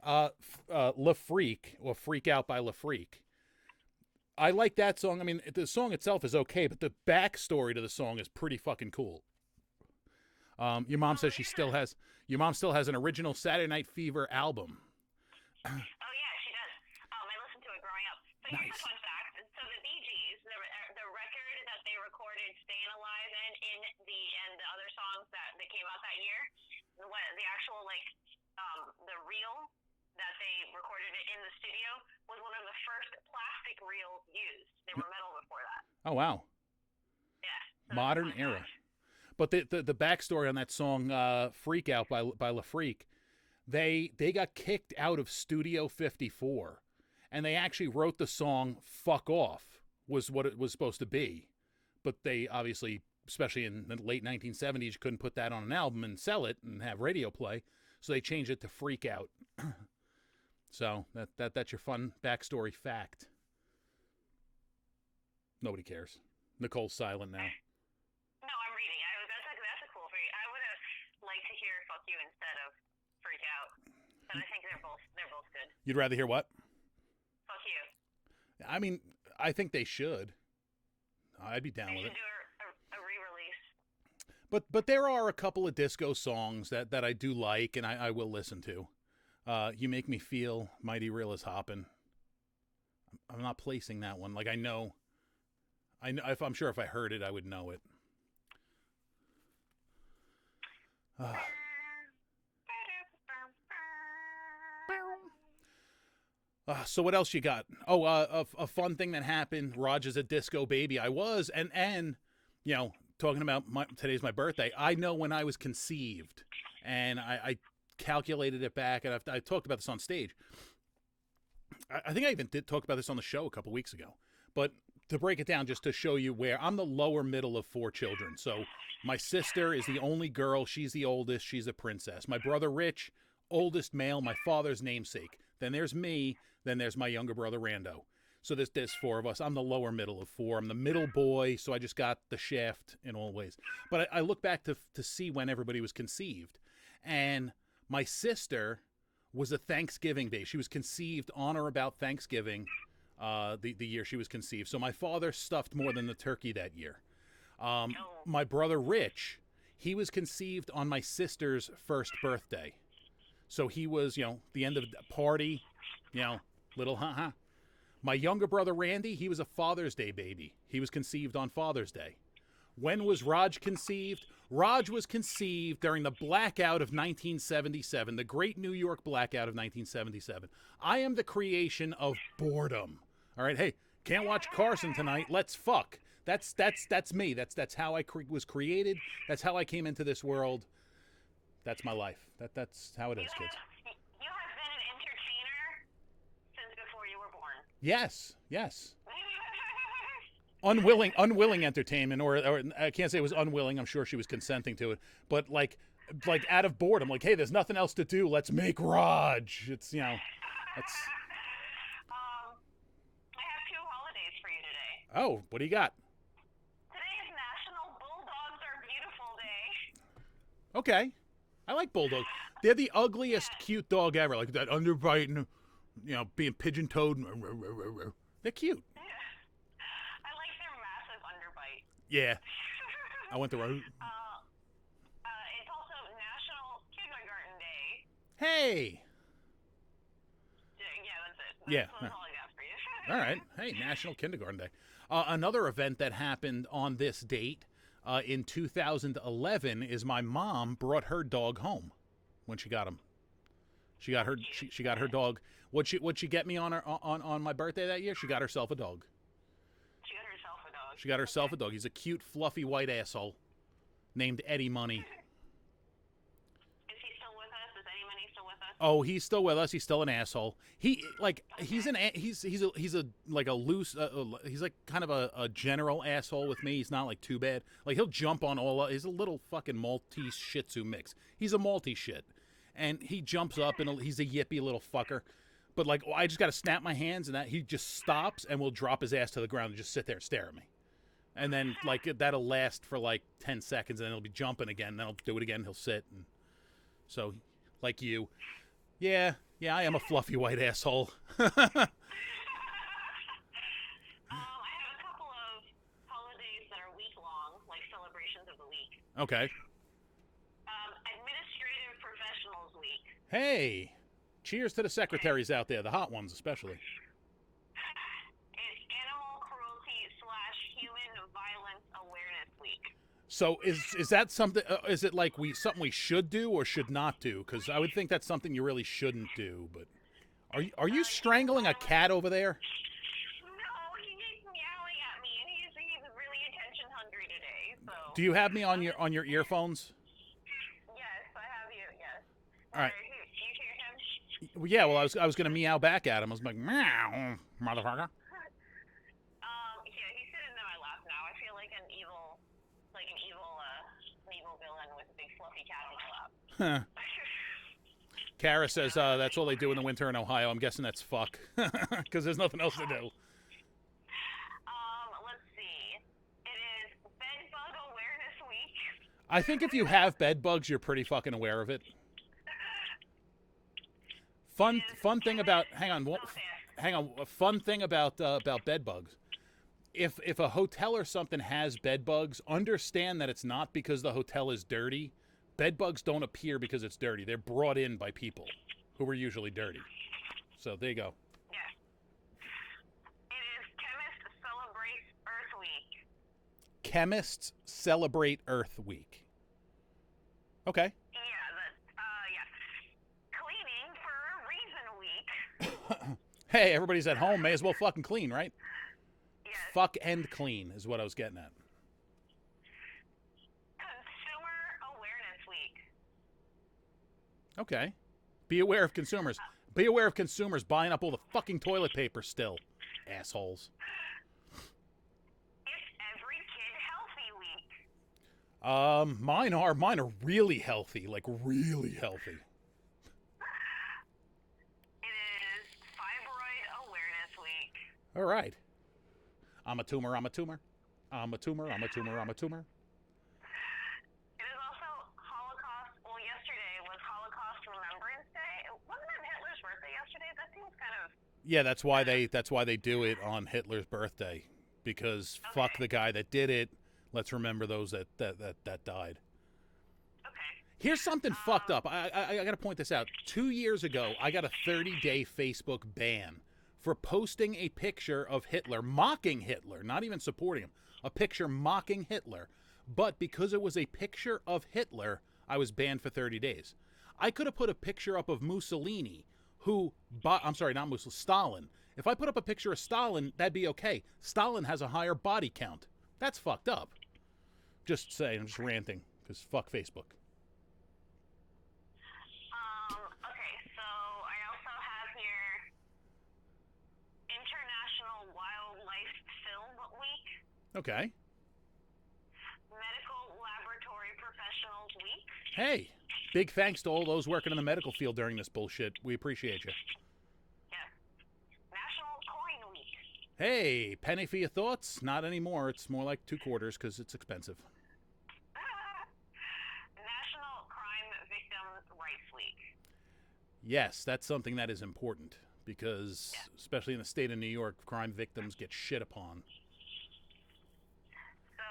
Town. La Freak, or Freak Out by La Freak. I like that song. I mean, the song itself is okay, but the backstory to the song is pretty fucking cool. Your mom says your mom still has an original Saturday Night Fever album. Oh yeah, she does. I listened to it growing up. So here's a fun fact. So the Bee Gees, the record that they recorded "Staying Alive" in and the other songs that came out that year, the actual the reel that they recorded it in the studio was one of the first plastic reels used. They were metal before that. Oh wow. Yeah. So Modern era. But the backstory on that song, "Freak Out" by La Freak, they got kicked out of Studio 54, and they actually wrote the song "Fuck Off" was what it was supposed to be, but they obviously, especially in the late 1970s, couldn't put that on an album and sell it and have radio play, so they changed it to "Freak Out." So that's your fun backstory fact. Nobody cares. Nicole's silent now. No, I'm reading. That's a cool thing. I would have liked to hear "Fuck You" instead of "Freak Out," but I think they're both good. You'd rather hear what? "Fuck You." I mean, I think they should. I'd be down with it. They should do a re-release. But there are a couple of disco songs that I do like and I will listen to. "You Make Me Feel Mighty Real" is hopping. I'm not placing that one. Like I know I'm sure if I heard it I would know it. So what else you got? Oh, a fun thing that happened. Roger's a disco baby. I was, and you know, talking about today's my birthday. I know when I was conceived, and I calculated it back, and I talked about this on stage. I think I even did talk about this on the show a couple weeks ago. But to break it down, just to show you where I'm the lower middle of 4 children. So my sister is the only girl. She's the oldest. She's a princess. My brother Rich, oldest male, my father's namesake. Then there's me. Then there's my younger brother Rando. So there's 4 of us. I'm the lower middle of 4. I'm the middle boy, so I just got the shaft in all ways. But I look back to see when everybody was conceived. And my sister was a Thanksgiving day. She was conceived on or about Thanksgiving, the year she was conceived. So my father stuffed more than the turkey that year. My brother Rich, he was conceived on my sister's first birthday. So he was, the end of the party, little ha-ha. My younger brother Randy, he was a Father's Day baby. He was conceived on Father's Day. When was Raj conceived? Raj was conceived during the blackout of 1977, the great New York blackout of 1977. I am the creation of boredom. All right, hey, can't watch Carson tonight. Let's fuck. That's me. That's how I was created. That's how I came into this world. That's my life. That's how it is, kids. You have been an entertainer since before you were born. Yes. Unwilling entertainment, or I can't say it was unwilling. I'm sure she was consenting to it, but like out of boredom, like, hey, there's nothing else to do. Let's make Raj. It's that's. I have 2 holidays for you today. Oh, what do you got? Today is National Bulldogs Are Beautiful Day. Okay, I like bulldogs. They're the ugliest cute dog ever. Like that underbiting, being pigeon-toed. They're cute. Yeah, I went the road. It's also National Kindergarten Day. Hey. Yeah, that's it. Yeah. That's all I got for you. All right. Hey, National Kindergarten Day. Another event that happened on this date in 2011 is my mom brought her dog home when she got him. She got her dog. What'd she get me on my birthday that year? She got herself a dog. She got herself a dog. He's a cute, fluffy, white asshole named Eddie Money. Is he still with us? Is Eddie Money still with us? Oh, he's still with us. He's still an asshole. He's like kind of a general asshole with me. He's not like too bad. Like he'll jump on he's a little fucking Maltese Shih Tzu mix. He's a Maltese shit, and he jumps up and he's a yippy little fucker. But like I just got to snap my hands and that he just stops and will drop his ass to the ground and just sit there and stare at me. And then, like, that'll last for, like, 10 seconds, and then he'll be jumping again, and then I'll do it again, and he'll sit. And so, like you. Yeah, I am a fluffy white asshole. I have a couple of holidays that are week-long, like celebrations of the week. Okay. Administrative Professionals Week. Hey, cheers to the secretaries out there, the hot ones especially. So is that something? Is it like something we should do or should not do? Because I would think that's something you really shouldn't do. But are you strangling a cat over there? No, he keeps meowing at me, and he's really attention hungry today. So. Do you have me on your earphones? Yes, I have you. Yes. All right. You hear him? Yeah. Well, I was gonna meow back at him. I was like, meow, motherfucker. Huh. Kara says that's all they do in the winter in Ohio. I'm guessing that's fuck, because there's nothing else to do. Let's see. It is Bed Bug Awareness Week. I think if you have bed bugs, you're pretty fucking aware of it. Fun thing about fun thing about bed bugs. If a hotel or something has bed bugs, understand that it's not because the hotel is dirty. Bed bugs don't appear because it's dirty. They're brought in by people who are usually dirty. So there you go. Yes. It is Chemists Celebrate Earth Week. Chemists Celebrate Earth Week. Okay. Yes. Cleaning for a Reason Week. Hey, everybody's at home. May as well fucking clean, right? Yes. Fuck and clean is what I was getting at. Okay. Be aware of consumers. Be aware of consumers buying up all the fucking toilet paper still. Assholes. It's every kid healthy week. Mine are really healthy, like really healthy. It is Fibroid Awareness Week. All right. I'm a tumor, I'm a tumor. I'm a tumor, I'm a tumor, I'm a tumor. It is also Holocaust. Well, yesterday was Holocaust Remembrance Day. Wasn't it Hitler's birthday yesterday? That seems kind of. Yeah, that's why they do it on Hitler's birthday, because fuck the guy that did it. Let's remember those that died. Okay. Here's something fucked up. I got to point this out. 2 years ago, I got a 30-day Facebook ban for posting a picture of Hitler, mocking Hitler, not even supporting him. A picture mocking Hitler. But because it was a picture of Hitler, I was banned for 30 days. I could have put a picture up of Mussolini, I'm sorry, not Mussolini, Stalin. If I put up a picture of Stalin, that'd be okay. Stalin has a higher body count. That's fucked up. Just saying, I'm just ranting, because fuck Facebook. Okay, so I also have here International Wildlife Film Week. Okay. Medical Laboratory Professionals Week. Hey, big thanks to all those working in the medical field during this bullshit. We appreciate you. Yes. National Coin Week. Hey, penny for your thoughts? Not anymore. It's more like 2 quarters because it's expensive. National Crime Victims Rights Week. Yes, that's something that is important because, especially in the state of New York, crime victims get shit upon. So,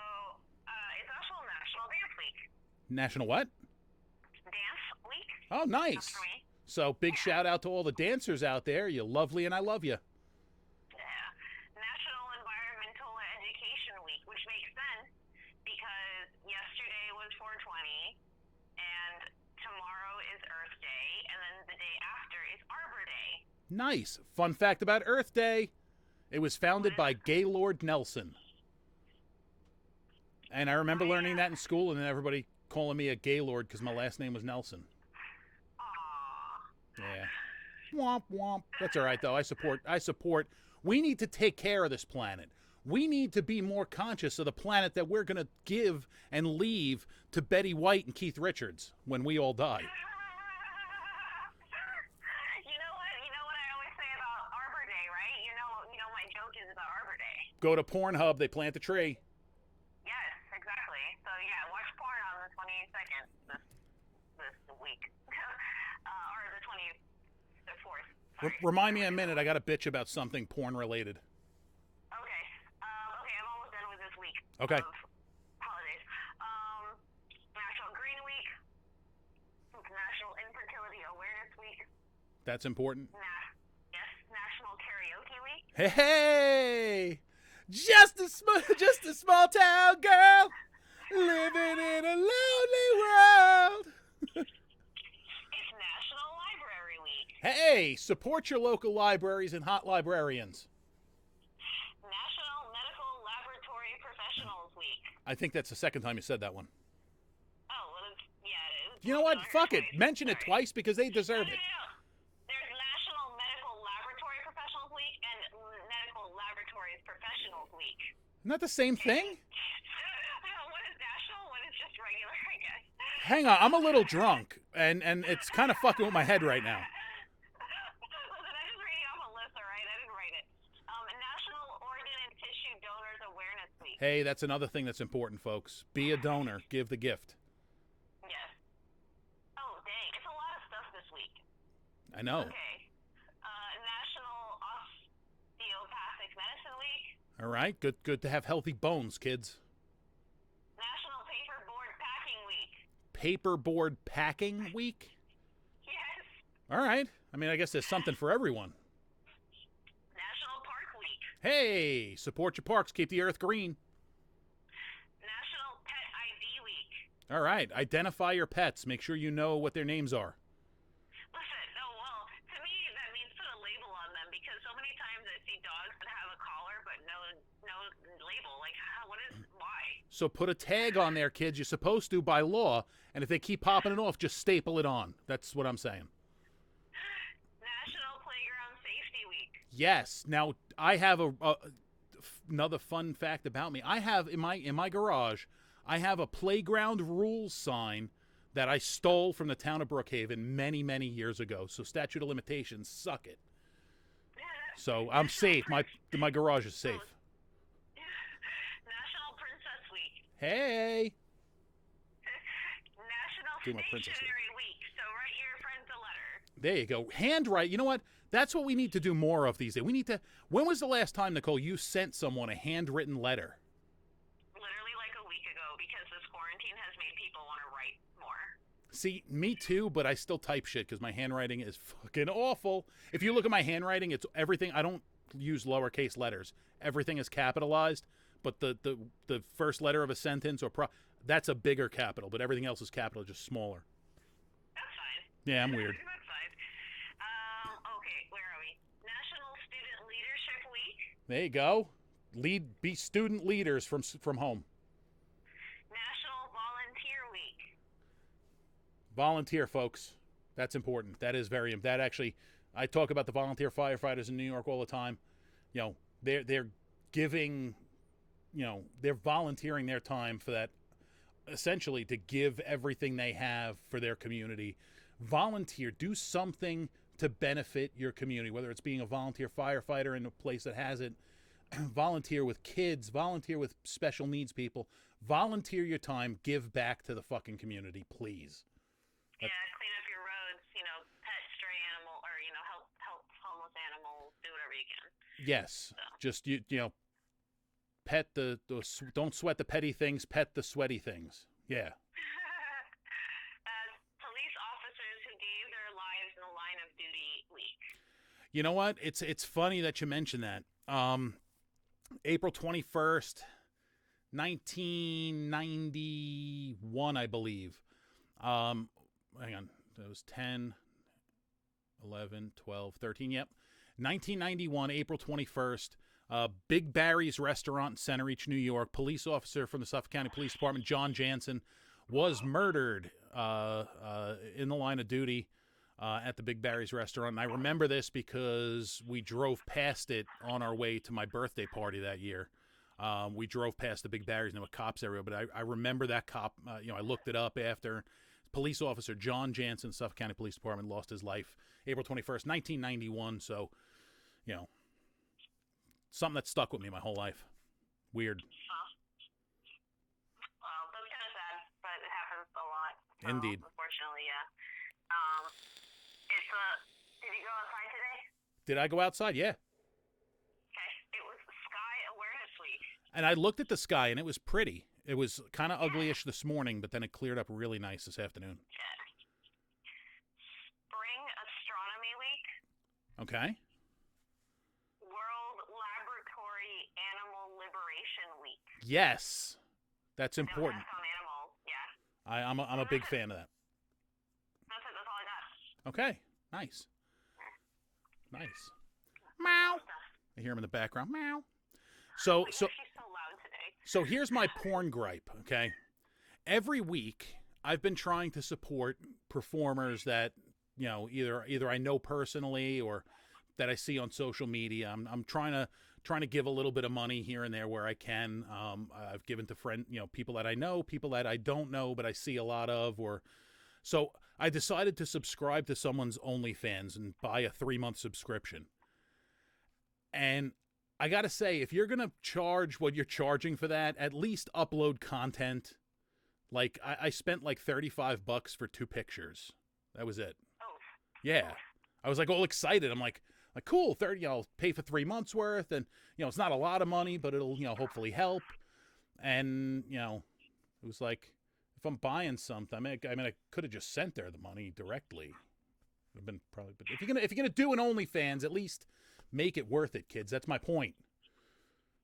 it's also National Dance Week. National what? Dance Week. Oh, nice. For me. So, big shout out to all the dancers out there. You're lovely and I love you. Yeah. National Environmental Education Week, which makes sense because yesterday was 420 and tomorrow is Earth Day and then the day after is Arbor Day. Nice. Fun fact about Earth Day. It was founded by Gaylord Nelson. And I remember learning that in school and then everybody calling me a Gaylord because my last name was Nelson. Aww. Yeah. Womp womp. That's all right though. I support. We need to take care of this planet. We need to be more conscious of the planet that we're going to give and leave to Betty White and Keith Richards when we all die. You know what I always say about Arbor Day, right? You know my joke is about Arbor Day. Go to Pornhub, they plant a tree. Yes, exactly. So yeah, watch porn on the 22nd this week. Or the 4th. Sorry. Remind me in a minute, I got a bitch about something porn related. Okay. Okay, I'm almost done with this week. Okay. Of holidays. National Green Week. National Infertility Awareness Week. That's important. Yes, National Karaoke Week. Hey! Just a small town girl living in a lonely world. It's National Library Week. Hey, support your local libraries and hot librarians. National Medical Laboratory Professionals Week. I think that's the second time you said that one. Oh, well, yeah, it is. You know what? Fuck it. Mention it Sorry. twice because they deserve it. No. There's National Medical Laboratory Professionals Week and Medical Laboratories Professionals Week. Isn't that the same thing? One is national, one is just regular, I guess. Hang on, I'm a little drunk, and it's kind of fucking with my head right now. Listen, I'm just reading off a list, all right? I didn't write it. National Organ and Tissue Donors Awareness Week. Hey, that's another thing that's important, folks. Be a donor. Give the gift. Yes. Oh, dang. It's a lot of stuff this week. I know. Okay. National Osteopathic Medicine Week. All right, good to have healthy bones, kids. National Paperboard Packing Week. Paperboard Packing Week? Yes. All right. I mean, I guess there's something for everyone. National Park Week. Hey, support your parks. Keep the earth green. National Pet ID Week. All right. Identify your pets. Make sure you know what their names are. Listen, no, well, to me that means put a label on them because so many times I see dogs that have a collar but no label. Like, why? So put a tag on there, kids. You're supposed to by law. And if they keep popping it off, just staple it on. That's what I'm saying. National Playground Safety Week. Yes. Now, I have another fun fact about me. I have in my garage, I have a playground rules sign that I stole from the town of Brookhaven many, many years ago. So statute of limitations, suck it. So I'm safe. My garage is safe. National Princess Week. Hey. Do National my princess Stationery Week. So write your friends a letter. There you go. Handwrite. You know what? That's what we need to do more of these days. We need to. When was the last time, Nicole, you sent someone a handwritten letter? Literally like a week ago, because this quarantine has made people want to write more. See, me too, but I still type shit because my handwriting is fucking awful. If you look at my handwriting, it's everything. I don't use lowercase letters. Everything is capitalized, but the first letter of a sentence that's a bigger capital, but everything else is capital, just smaller. That's fine. Yeah, I'm weird. That's fine. Okay, where are we? National Student Leadership Week. There you go. Be student leaders from home. National Volunteer Week. Volunteer, folks. That's important. That is very important. That actually, I talk about the volunteer firefighters in New York all the time. You know, they're giving, you know, they're volunteering their time for that, essentially to give everything they have for their community. Volunteer. Do something to benefit your community, whether it's being a volunteer firefighter in a place that has it, volunteer with kids, volunteer with special needs people, volunteer your time, give back to the fucking community, please. Yeah, clean up your roads, you know, pet stray animal, or, you know, help homeless animals, do whatever you can. Yes. So. Just, you know, pet don't sweat the petty things, pet the sweaty things. Yeah. Police officers who gave their lives in the line of duty week. You know what? It's funny that you mentioned that. April 21st, 1991, I believe. Hang on. That was 10, 11, 12, 13. Yep. 1991, April 21st. Big Barry's Restaurant in Center Reach, New York. Police officer from the Suffolk County Police Department, John Jansen, was murdered in the line of duty at the Big Barry's Restaurant. And I remember this because we drove past it on our way to my birthday party that year. We drove past the Big Barry's and there were cops everywhere. But I remember that cop. I looked it up after. Police officer John Jansen, Suffolk County Police Department, lost his life April 21st, 1991. So, you know, something that stuck with me my whole life. Weird. Well, that's kind of sad, but it happens a lot. Indeed. Unfortunately, yeah. Did you go outside today? Did I go outside? Yeah. Okay. It was Sky Awareness Week. And I looked at the sky, and it was pretty. It was kind of uglyish this morning, but then it cleared up really nice this afternoon. Yeah. Spring Astronomy Week. Okay. World Laboratory Animal Liberation Week. Yes. That's important. On animals, yeah. I'm a big fan of that. That's it. That's all I got. Okay. Nice. Nice. Meow. I hear him in the background. Meow. So she's so loud today. So here's my porn gripe, okay? Every week I've been trying to support performers that, you know, either I know personally or that I see on social media. I'm trying to give a little bit of money here and there where I can. I've given to people that I know, people that I don't know but I see a lot of, so I decided to subscribe to someone's OnlyFans and buy a 3-month subscription. And I got to say, if you're going to charge what you're charging for that, at least upload content. Like, I spent like $35 for 2 pictures. That was it. Oh. Yeah. I was like all excited. I'm like cool, 30, I'll pay for 3 months worth. And, it's not a lot of money, but it'll, hopefully help. And, it was like, if I'm buying something, I mean, I could have just sent her the money directly. Would have been probably, but if you're gonna do an OnlyFans, at least make it worth it, kids. That's my point.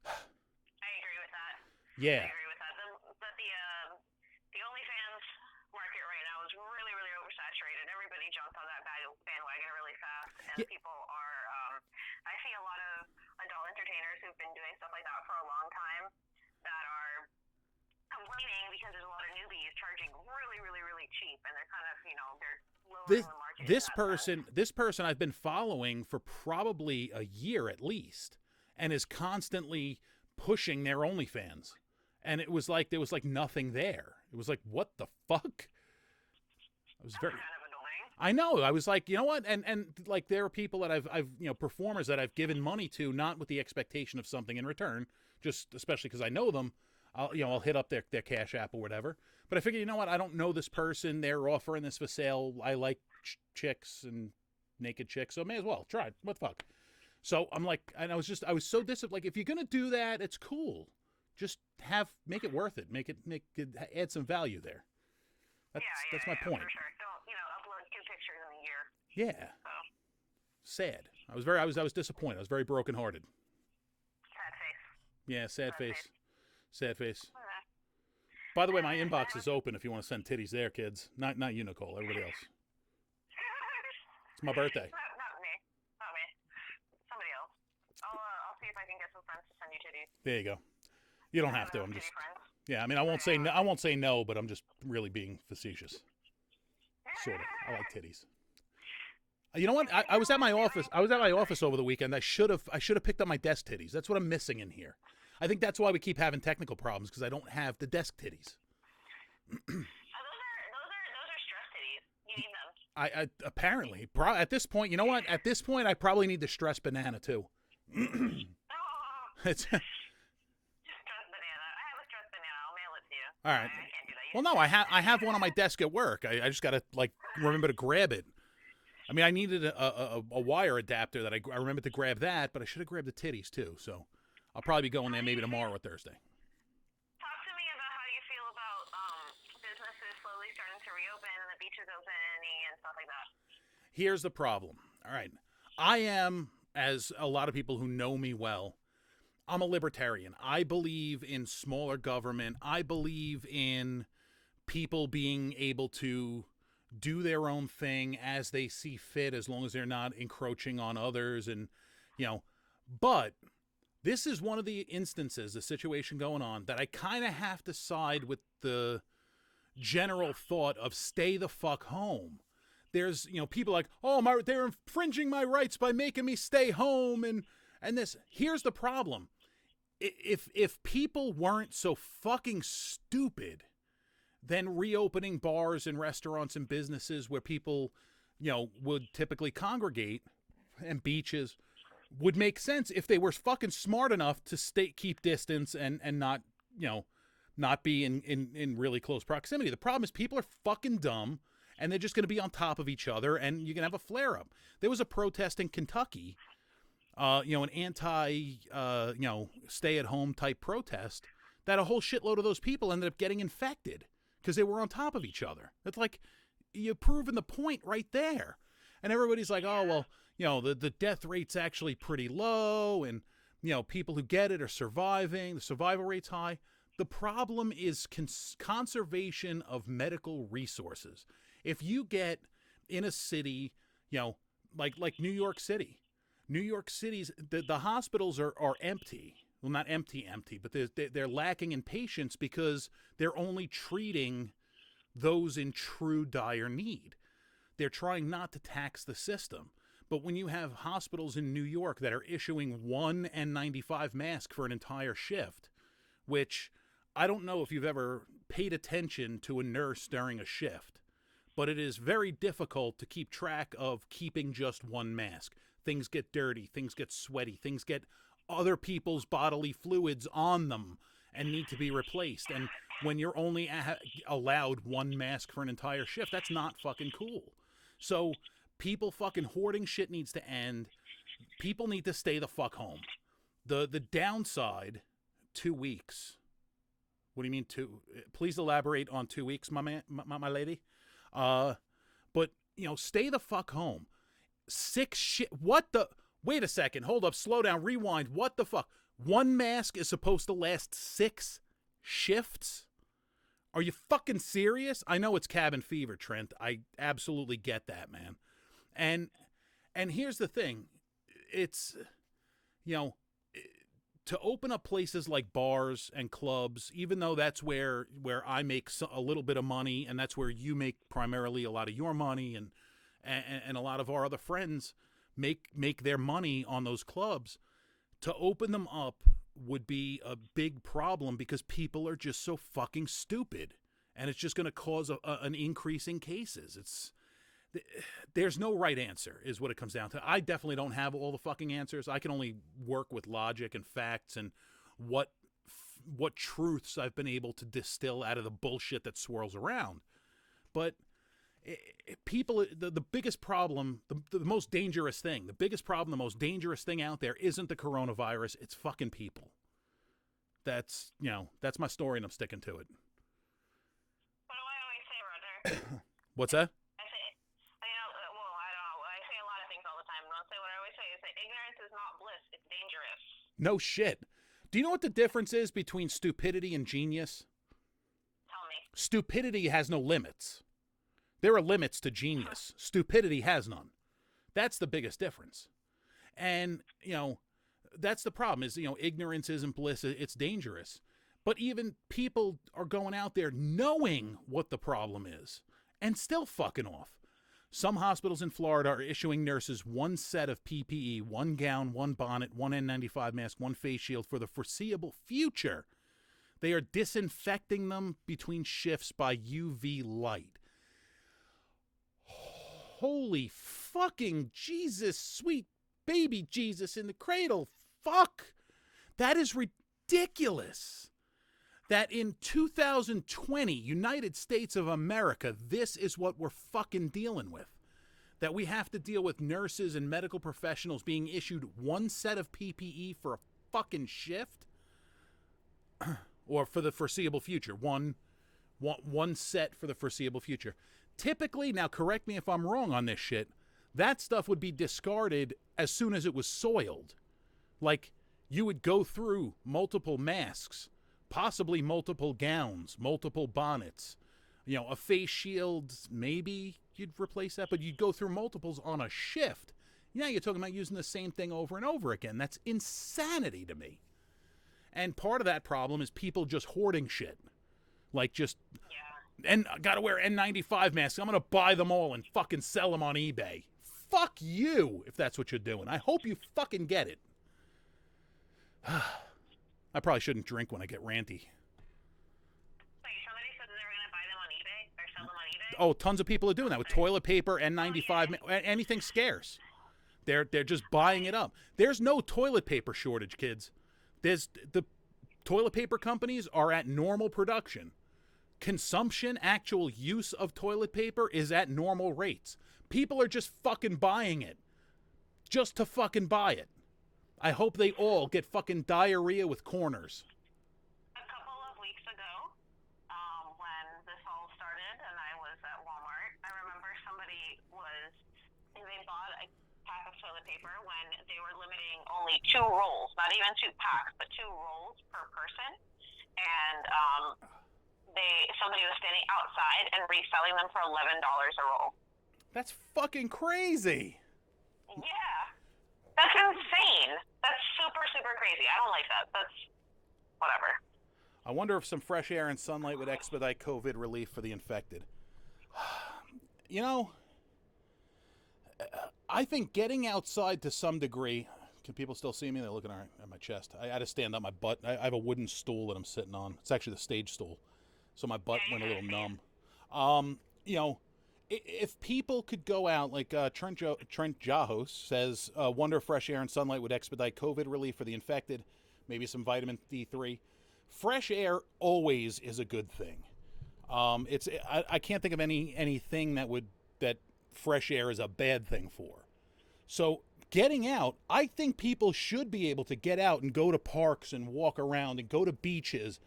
I agree with that. Yeah. I agree with that. But the OnlyFans market right now is really, really oversaturated. Everybody jumped on that bandwagon really fast, and people are. I see a lot of adult entertainers who've been doing stuff like that for a long time that are complaining because there's a lot of newbies charging really, really, really cheap, and they're kind of, they're lowering This the market. this person I've been following for probably a year at least, and is constantly pushing their OnlyFans, and it was like there was like nothing there. It was like, what the fuck? I was very. Kind of annoying. I know. I was like, you know what? And like there are people that I've performers that I've given money to, not with the expectation of something in return, just especially because I know them. I'll hit up their Cash App or whatever. But I figure, you know what? I don't know this person. They're offering this for sale. I like chicks and naked chicks, so may as well try it. What the fuck? So I'm like, and I was so disappointed. Like, if you're gonna do that, it's cool. Just make it worth it. Make it add some value there. That's my point. For sure. Don't upload 2 pictures in a year. Yeah. So. Sad. I was disappointed. I was very brokenhearted. Sad face. Yeah, sad face. Sad face. By the way, my inbox is open if you want to send titties there, kids. Not you, Nicole. Everybody else. It's my birthday. Not me. Somebody else. I'll see if I can get some friends to send you titties. There you go. You don't have to. I'm just. Friends. Yeah, I mean, I won't say no. I won't say no, but I'm just really being facetious. Sort of. I like titties. You know what? I was at my office. I was at my office over the weekend. I should have picked up my desk titties. That's what I'm missing in here. I think that's why we keep having technical problems, because I don't have the desk titties. Those are stress titties. You need them. I apparently at this point, you know what? At this point, I probably need the stress banana too. It's. Stress banana. I have a stress banana. I'll mail it to you. All right. I can't do that. Well, no, I have one on my desk at work. I just gotta remember to grab it. I mean, I needed a wire adapter that I remembered to grab that, but I should have grabbed the titties too. So I'll probably be going there maybe tomorrow or Thursday. Talk to me about how you feel about businesses slowly starting to reopen and the beaches opening and stuff like that. Here's the problem. All right. I am, as a lot of people who know me well, I'm a libertarian. I believe in smaller government. I believe in people being able to do their own thing as they see fit, as long as they're not encroaching on others. And, but this is one of the instances, the situation going on, that I kind of have to side with the general thought of stay the fuck home. There's, people like, oh, they're infringing my rights by making me stay home. And this, here's the problem. If people weren't so fucking stupid, then reopening bars and restaurants and businesses where people, would typically congregate, and beaches would make sense if they were fucking smart enough to keep distance and not, not be in really close proximity. The problem is people are fucking dumb, and they're just going to be on top of each other, and you can have a flare up. There was a protest in Kentucky, an anti, stay-at-home type protest, that a whole shitload of those people ended up getting infected because they were on top of each other. It's like, you've proven the point right there. And everybody's like, oh, well, the death rate's actually pretty low, and, people who get it are surviving. The survival rate's high. The problem is conservation of medical resources. If you get in a city, like New York City, the hospitals are empty. Well, not empty, but they're lacking in patients because they're only treating those in true dire need. They're trying not to tax the system. But when you have hospitals in New York that are issuing one N95 mask for an entire shift, which I don't know if you've ever paid attention to a nurse during a shift, but it is very difficult to keep track of keeping just one mask. Things get dirty, things get sweaty, things get other people's bodily fluids on them and need to be replaced. And when you're only allowed one mask for an entire shift, that's not fucking cool. So people fucking hoarding shit needs to end. People need to stay the fuck home. The downside, 2 weeks. What do you mean 2? Please elaborate on 2 weeks, my lady. But, stay the fuck home. 6 shit. What the? Wait a second. Hold up. Slow down. Rewind. What the fuck? One mask is supposed to last 6 shifts? Are you fucking serious? I know it's cabin fever, Trent. I absolutely get that, man. And here's the thing. It's, to open up places like bars and clubs, even though that's where I make a little bit of money, and that's where you make primarily a lot of your money, and a lot of our other friends make their money on those clubs, to open them up would be a big problem because people are just so fucking stupid, and it's just going to cause an increase in cases. There's no right answer is what it comes down to. I definitely don't have all the fucking answers. I can only work with logic and facts and what truths I've been able to distill out of the bullshit that swirls around. But people, the biggest problem, the most dangerous thing, the biggest problem, the most dangerous thing out there isn't the coronavirus. It's fucking people. That's my story, and I'm sticking to it. What do I always say, Roger? What's that? Ignorance is not bliss. It's dangerous. No shit. Do you know what the difference is between stupidity and genius? Tell me. Stupidity has no limits. There are limits to genius. Stupidity has none. That's the biggest difference. And, that's the problem is, ignorance isn't bliss. It's dangerous. But even people are going out there knowing what the problem is and still fucking off. Some hospitals in Florida are issuing nurses one set of PPE, one gown, one bonnet, one N95 mask, one face shield for the foreseeable future. They are disinfecting them between shifts by UV light. Holy fucking Jesus, sweet baby Jesus in the cradle. Fuck. That is ridiculous. That in 2020, United States of America, this is what we're fucking dealing with. That we have to deal with nurses and medical professionals being issued one set of PPE for a fucking shift, or for the foreseeable future. One set for the foreseeable future. Typically, now correct me if I'm wrong on this shit, that stuff would be discarded as soon as it was soiled. Like, you would go through multiple masks, possibly multiple gowns, multiple bonnets, a face shield, maybe you'd replace that, but you'd go through multiples on a shift. You're talking about using the same thing over and over again. That's insanity to me. And part of that problem is people just hoarding shit. Like and I gotta wear N95 masks. I'm gonna buy them all and fucking sell them on eBay. Fuck you if that's what you're doing. I hope you fucking get it. I probably shouldn't drink when I get ranty. Wait, somebody said that they were going to buy them on eBay or sell them on eBay? Oh, tons of people are doing that with toilet paper, N95, anything scarce. They're just buying it up. There's no toilet paper shortage, kids. The toilet paper companies are at normal production. Consumption, actual use of toilet paper is at normal rates. People are just fucking buying it. Just to fucking buy it. I hope they all get fucking diarrhea with corners. A couple of weeks ago, when this all started and I was at Walmart, I remember they bought a pack of toilet paper when they were limiting only 2 rolls, not even 2 packs, but 2 rolls per person. And somebody was standing outside and reselling them for $11 a roll. That's fucking crazy. Yeah. That's insane. That's super, super crazy. I don't like that. That's whatever. I wonder if some fresh air and sunlight would expedite COVID relief for the infected. I think getting outside to some degree... Can people still see me? They're looking at my chest. I had to stand up my butt. I have a wooden stool that I'm sitting on. It's actually the stage stool. So my butt went a little numb. If people could go out, like Trent Jahos says, wonder if fresh air and sunlight would expedite COVID relief for the infected, maybe some vitamin D3. Fresh air always is a good thing. I can't think of anything that fresh air is a bad thing for. So getting out, I think people should be able to get out and go to parks and walk around and go to beaches.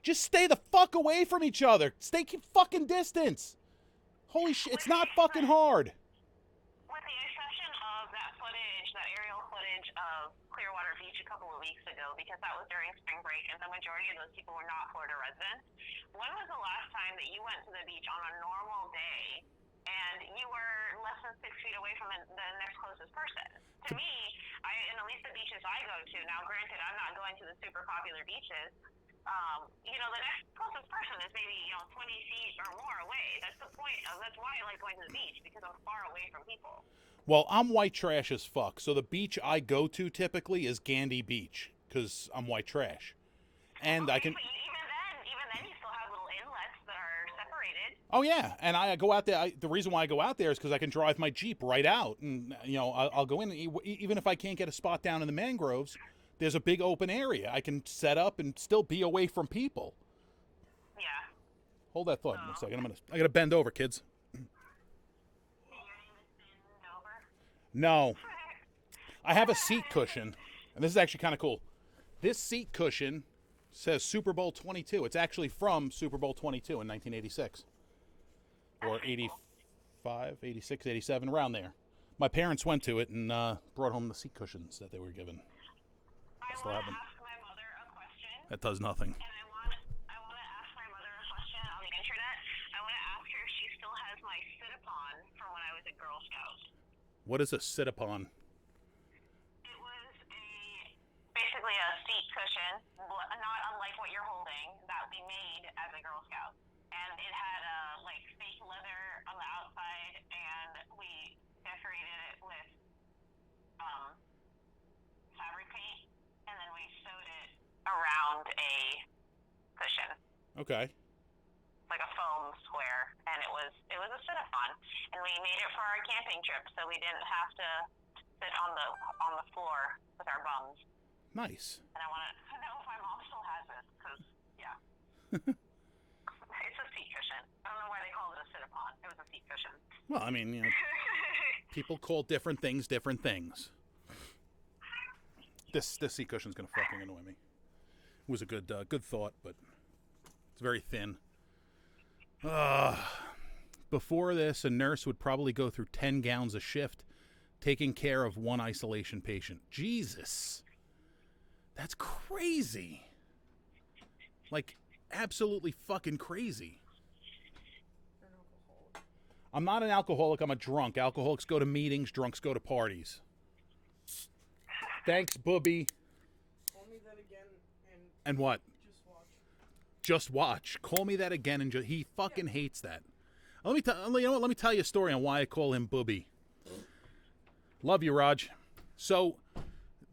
Just stay the fuck away from each other. Keep fucking distance. Holy shit, it's not fucking hard. With the exception of that aerial footage of Clearwater Beach a couple of weeks ago, because that was during spring break and the majority of those people were not Florida residents, when was the last time that you went to the beach on a normal day and you were less than 6 feet away from the next closest person? To me, in at least the beaches I go to. Now, granted, I'm not going to the super popular beaches. The next closest person is maybe 20 feet or more away. That's the point. That's why I like going to the beach, because I'm far away from people. Well, I'm white trash as fuck, so the beach I go to typically is Gandy Beach, because I'm white trash. And okay, I can... But even then, you still have little inlets that are separated. Oh, yeah, and I go out there. The reason why I go out there is because I can drive my Jeep right out, and, I'll go in, even if I can't get a spot down in the mangroves, there's a big open area. I can set up and still be away from people. Yeah. Hold that thought in a second. I gotta bend over, kids. No. I have a seat cushion, and this is actually kind of cool. This seat cushion says Super Bowl 22. It's actually from Super Bowl 22 in 1986. Or 85, 86, 87, around there. My parents went to it and brought home the seat cushions that they were given. I Still want have to them. ask my mother a question. That does nothing. And I want to ask my mother a question on the internet. I want to ask her if she still has my sit-upon from when I was a Girl Scout. What is a sit-upon? It was basically a seat cushion, not unlike what you're holding, that we made as a Girl Scout. And it had fake leather on the outside, and we decorated it with fabric paint, and then we sewed it around a cushion. Okay. Like a foam square, and it was a sit-upon, and we made it for our camping trip, so we didn't have to sit on the floor with our bums. Nice. And I want to know if my mom still has it, because it's a seat cushion. I don't know why they called it a sit-upon. It was a seat cushion. Well, I mean, people call different things different things. This seat cushion's gonna fucking annoy me. It was a good thought, but it's very thin. Before this, a nurse would probably go through 10 gowns a shift taking care of one isolation patient. Jesus. That's crazy. Like, absolutely fucking crazy. I'm not an alcoholic, I'm a drunk. Alcoholics go to meetings, drunks go to parties. Thanks, Booby. Call me that again And what? just watch. Just watch. Call me that again, and he fucking hates that. Let me tell you a story on why I call him Booby. Love you, Raj. So,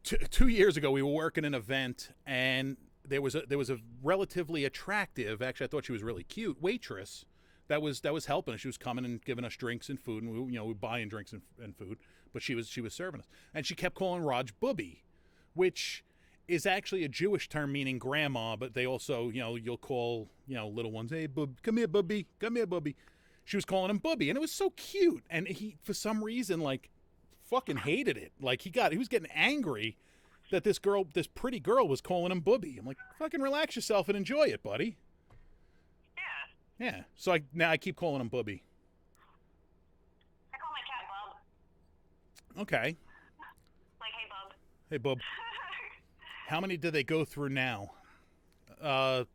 2 years ago, we were working an event, and there was a relatively attractive, actually I thought she was really cute, waitress that was helping us. She was coming and giving us drinks and food, and we were buying drinks and food, but she was serving us, and she kept calling Raj Booby, which is actually a Jewish term meaning grandma, but they also, you'll call, little ones, hey, boob, come here, Booby, come here, Booby. She was calling him Booby, and it was so cute, and he, for some reason, fucking hated it. He was getting angry that this pretty girl was calling him Booby. I'm like, fucking relax yourself and enjoy it, buddy. Yeah. So I keep calling him Booby. I call my cat Bub. Okay. Like, hey, Bub. Hey, Bub. How many do they go through now?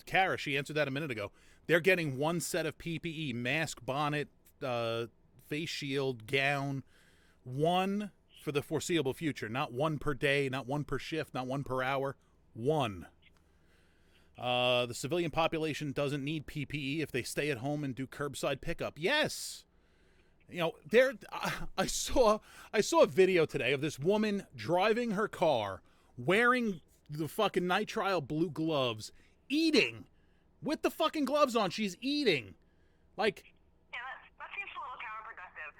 Kara, she answered that a minute ago. They're getting one set of PPE, mask, bonnet, face shield, gown, one for the foreseeable future. Not one per day, not one per shift, not one per hour. One. The civilian population doesn't need PPE if they stay at home and do curbside pickup. Yes. I saw a video today of this woman driving her car, wearing the fucking nitrile blue gloves, eating with the fucking gloves on. She's eating. Yeah, that seems a little counterproductive.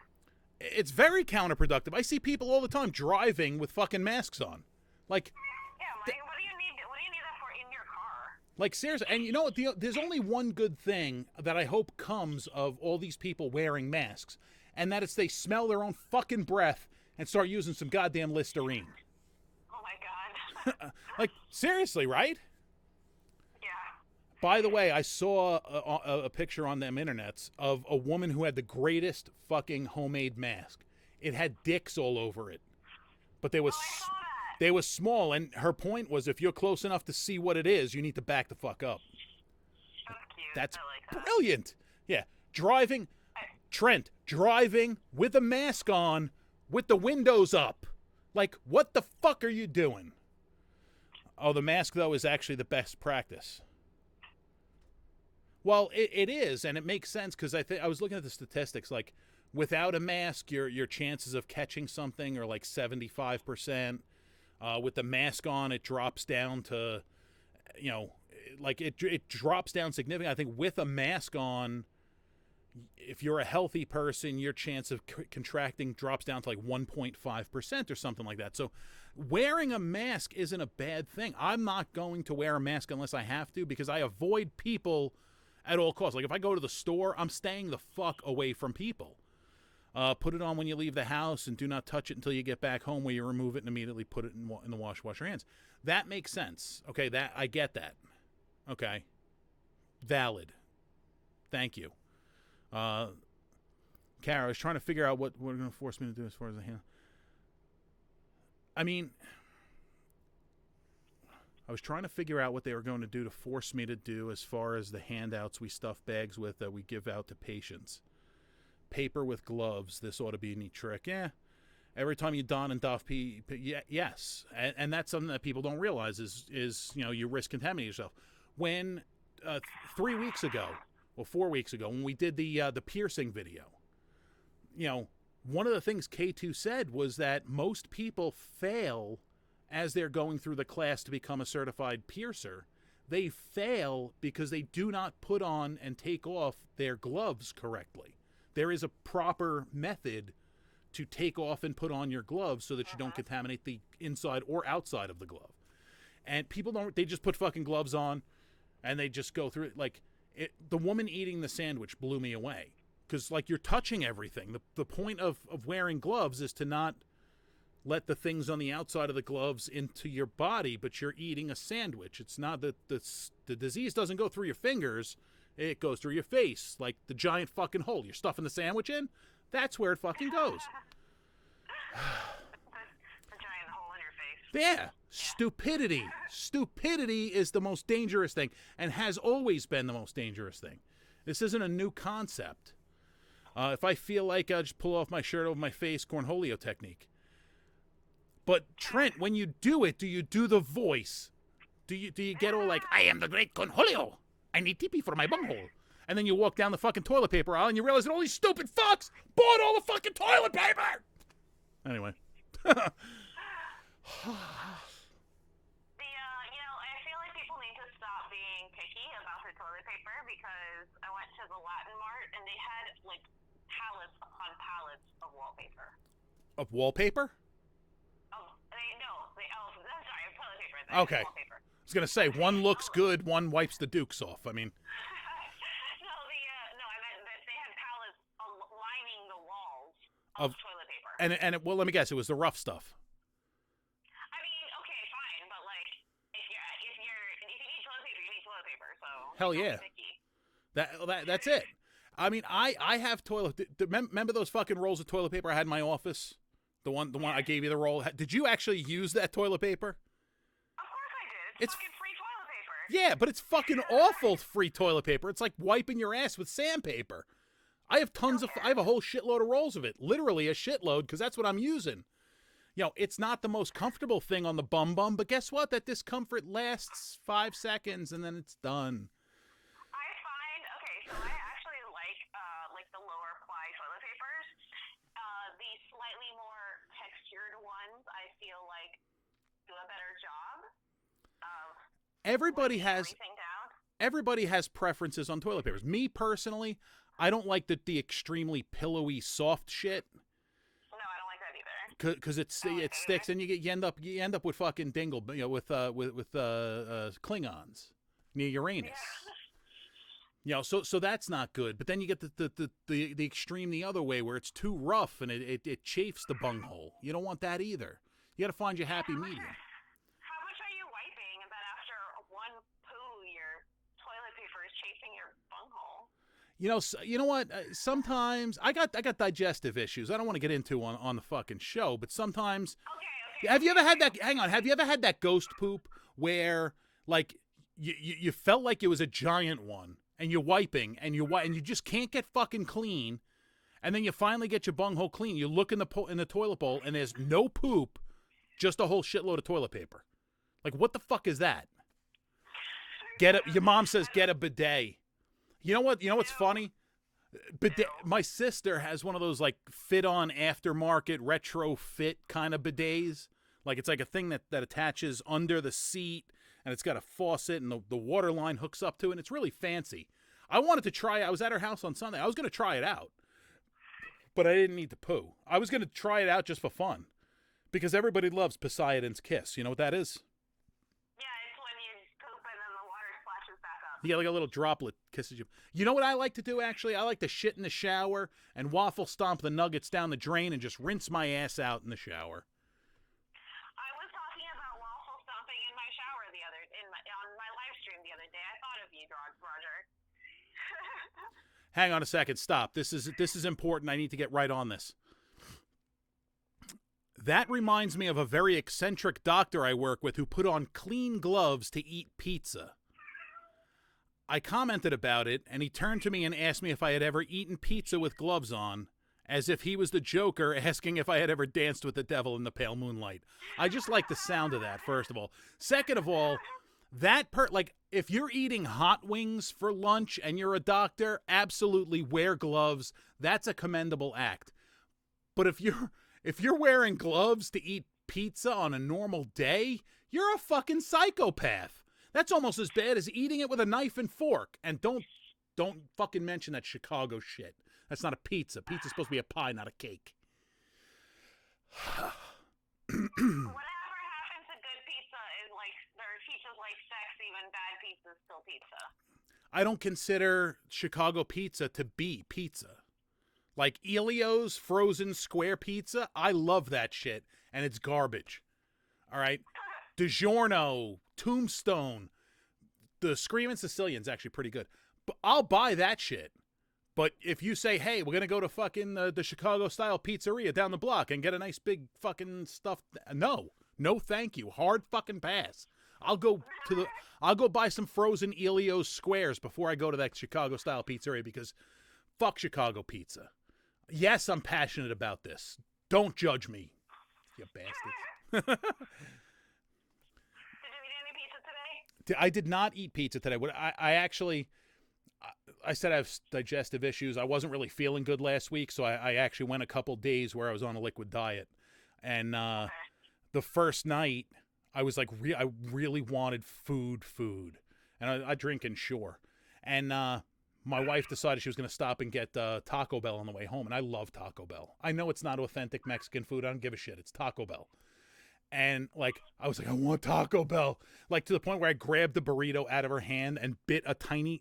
It's very counterproductive. I see people all the time driving with fucking masks on. Yeah, what do you need that for in your car? Seriously, and you know what? There's only one good thing that I hope comes of all these people wearing masks, and that is they smell their own fucking breath and start using some goddamn Listerine. Oh my God. Seriously, right? Yeah. By the way, I saw a picture on them internets of a woman who had the greatest fucking homemade mask. It had dicks all over it, but they were small, and her point was if you're close enough to see what it is, you need to back the fuck up. That's cute. That's I like that. brilliant. Yeah, driving with a mask on with the windows up. What the fuck are you doing? Oh, the mask, though, is actually the best practice. Well, it is, and it makes sense because I was looking at the statistics. Like, without a mask, your chances of catching something are like 75%. With the mask on, it drops down to, like it drops down significantly. I think with a mask on, if you're a healthy person, your chance of contracting drops down to like 1.5% or something like that. So wearing a mask isn't a bad thing. I'm not going to wear a mask unless I have to because I avoid people at all costs. Like if I go to the store, I'm staying the fuck away from people. Put it on when you leave the house and do not touch it until you get back home where you remove it and immediately put it in the wash your hands. That makes sense. Okay, that I get that. Okay. Valid. Thank you. Kara, I was trying to figure out what they're going to force me to do as far as the hand. I mean, I was trying to figure out what they were going to do to force me to do as far as the handouts we stuff bags with that we give out to patients. Paper with gloves. This ought to be a neat trick. Yeah. Every time you don and doff yes. And that's something that people don't realize is you risk contaminating yourself. When 3 weeks ago, well, 4 weeks ago, when we did the piercing video, one of the things K2 said was that most people fail as they're going through the class to become a certified piercer. They fail because they do not put on and take off their gloves correctly. There is a proper method to take off and put on your gloves so that you don't contaminate the inside or outside of the glove. And people they just put fucking gloves on and they just go through it. The woman eating the sandwich blew me away because, you're touching everything. The point of wearing gloves is to not let the things on the outside of the gloves into your body, but you're eating a sandwich. It's not that the disease doesn't go through your fingers. It goes through your face, like the giant fucking hole. You're stuffing the sandwich in? That's where it fucking goes. the giant hole in your face. Yeah. Stupidity. Stupidity is the most dangerous thing and has always been the most dangerous thing. This isn't a new concept. If I feel like I'll just pull off my shirt over my face, Cornholio technique. But Trent, when you do it, do you do the voice? Do you get all like, I am the great Cornholio. I need TP for my bunghole. And then you walk down the fucking toilet paper aisle and you realize that all these stupid fucks bought all the fucking toilet paper. Anyway. I feel like people need to stop being picky about their toilet paper because I went to the Latin Mart and they had pallets upon pallets of wallpaper. Of wallpaper? Toilet paper. Okay. Wallpaper. I was going to say, one looks good, one wipes the dukes off. I mean. I meant that they had pallets lining the walls of toilet paper. And well, let me guess, it was the rough stuff. I mean, okay, fine, but if you need toilet paper, you need toilet paper. So hell yeah. That's it. I mean, I have toilet. Remember those fucking rolls of toilet paper I had in my office? The one I gave you the roll. Did you actually use that toilet paper? Of course I did. It's fucking free toilet paper. Yeah, but it's fucking awful free toilet paper. It's like wiping your ass with sandpaper. I have I have a whole shitload of rolls of it. Literally a shitload, because that's what I'm using. It's not the most comfortable thing on the bum, but guess what? That discomfort lasts 5 seconds and then it's done. So I actually like the lower ply toilet papers. The slightly more textured ones, I feel like do a better job of everybody has preferences on toilet papers. Me personally, I don't like the extremely pillowy soft shit. No, I don't like that either. Because it sticks and you end up with fucking dingle, with Klingons near Uranus. So that's not good. But then you get the extreme the other way where it's too rough and it chafes the bunghole. You don't want that either. You got to find your happy medium. How much are you wiping that after one poo your toilet paper is chafing your bunghole? You know what? Sometimes I got digestive issues. I don't want to get into on the fucking show, but sometimes. Okay. Have you ever had that? Hang on. Have you ever had that ghost poop where you felt like it was a giant one? And you're wiping, and you just can't get fucking clean, and then you finally get your bunghole clean. You look in the toilet bowl, and there's no poop, just a whole shitload of toilet paper. Like, what the fuck is that? Your mom says get a bidet. You know what? You know what's funny? Bidet. My sister has one of those like fit-on aftermarket retrofit kind of bidets. Like it's like a thing that attaches under the seat, and it's got a faucet, and the water line hooks up to it, and it's really fancy. I wanted to try it. I was at her house on Sunday. I was going to try it out, but I didn't need to poo. I was going to try it out just for fun, because everybody loves Poseidon's Kiss. You know what that is? Yeah, it's when you poop and then the water splashes back up. Yeah, like a little droplet kisses you. You know what I like to do, actually? I like to shit in the shower and waffle stomp the nuggets down the drain and just rinse my ass out in the shower. I was talking about waffle stomping in my shower on my live stream the other day. I thought of you, Roger. Hang on a second. Stop. This is important. I need to get right on this. That reminds me of a very eccentric doctor I work with who put on clean gloves to eat pizza. I commented about it, and he turned to me and asked me if I had ever eaten pizza with gloves on, as if he was the Joker asking if I had ever danced with the devil in the pale moonlight. I just like the sound of that, first of all. Second of all, if you're eating hot wings for lunch and you're a doctor, absolutely wear gloves. That's a commendable act. But if you're wearing gloves to eat pizza on a normal day, you're a fucking psychopath. That's almost as bad as eating it with a knife and fork. And don't fucking mention that Chicago shit. That's not a pizza. Pizza's supposed to be a pie, not a cake. Whatever happened to good pizza is like, there's pizza's like sex, even bad pizza's still pizza. I don't consider Chicago pizza to be pizza. Like Elio's frozen square pizza, I love that shit, and it's garbage. All right? DiGiorno, Tombstone, the Screamin' Sicilian's actually pretty good. But I'll buy that shit. But if you say, hey, we're going to go to fucking the Chicago-style pizzeria down the block and get a nice big fucking stuffed... No, thank you. Hard fucking pass. I'll go buy some frozen Elio's squares before I go to that Chicago-style pizzeria because fuck Chicago pizza. Yes, I'm passionate about this. Don't judge me, you bastards. Did you eat any pizza today? I did not eat pizza today. I said I have digestive issues. I wasn't really feeling good last week, so I actually went a couple days where I was on a liquid diet. And the first night, I was like, I really wanted food. And I drink Ensure. And my wife decided she was going to stop and get Taco Bell on the way home. And I love Taco Bell. I know it's not authentic Mexican food. I don't give a shit. It's Taco Bell. And, I was like, I want Taco Bell. To the point where I grabbed the burrito out of her hand and bit a tiny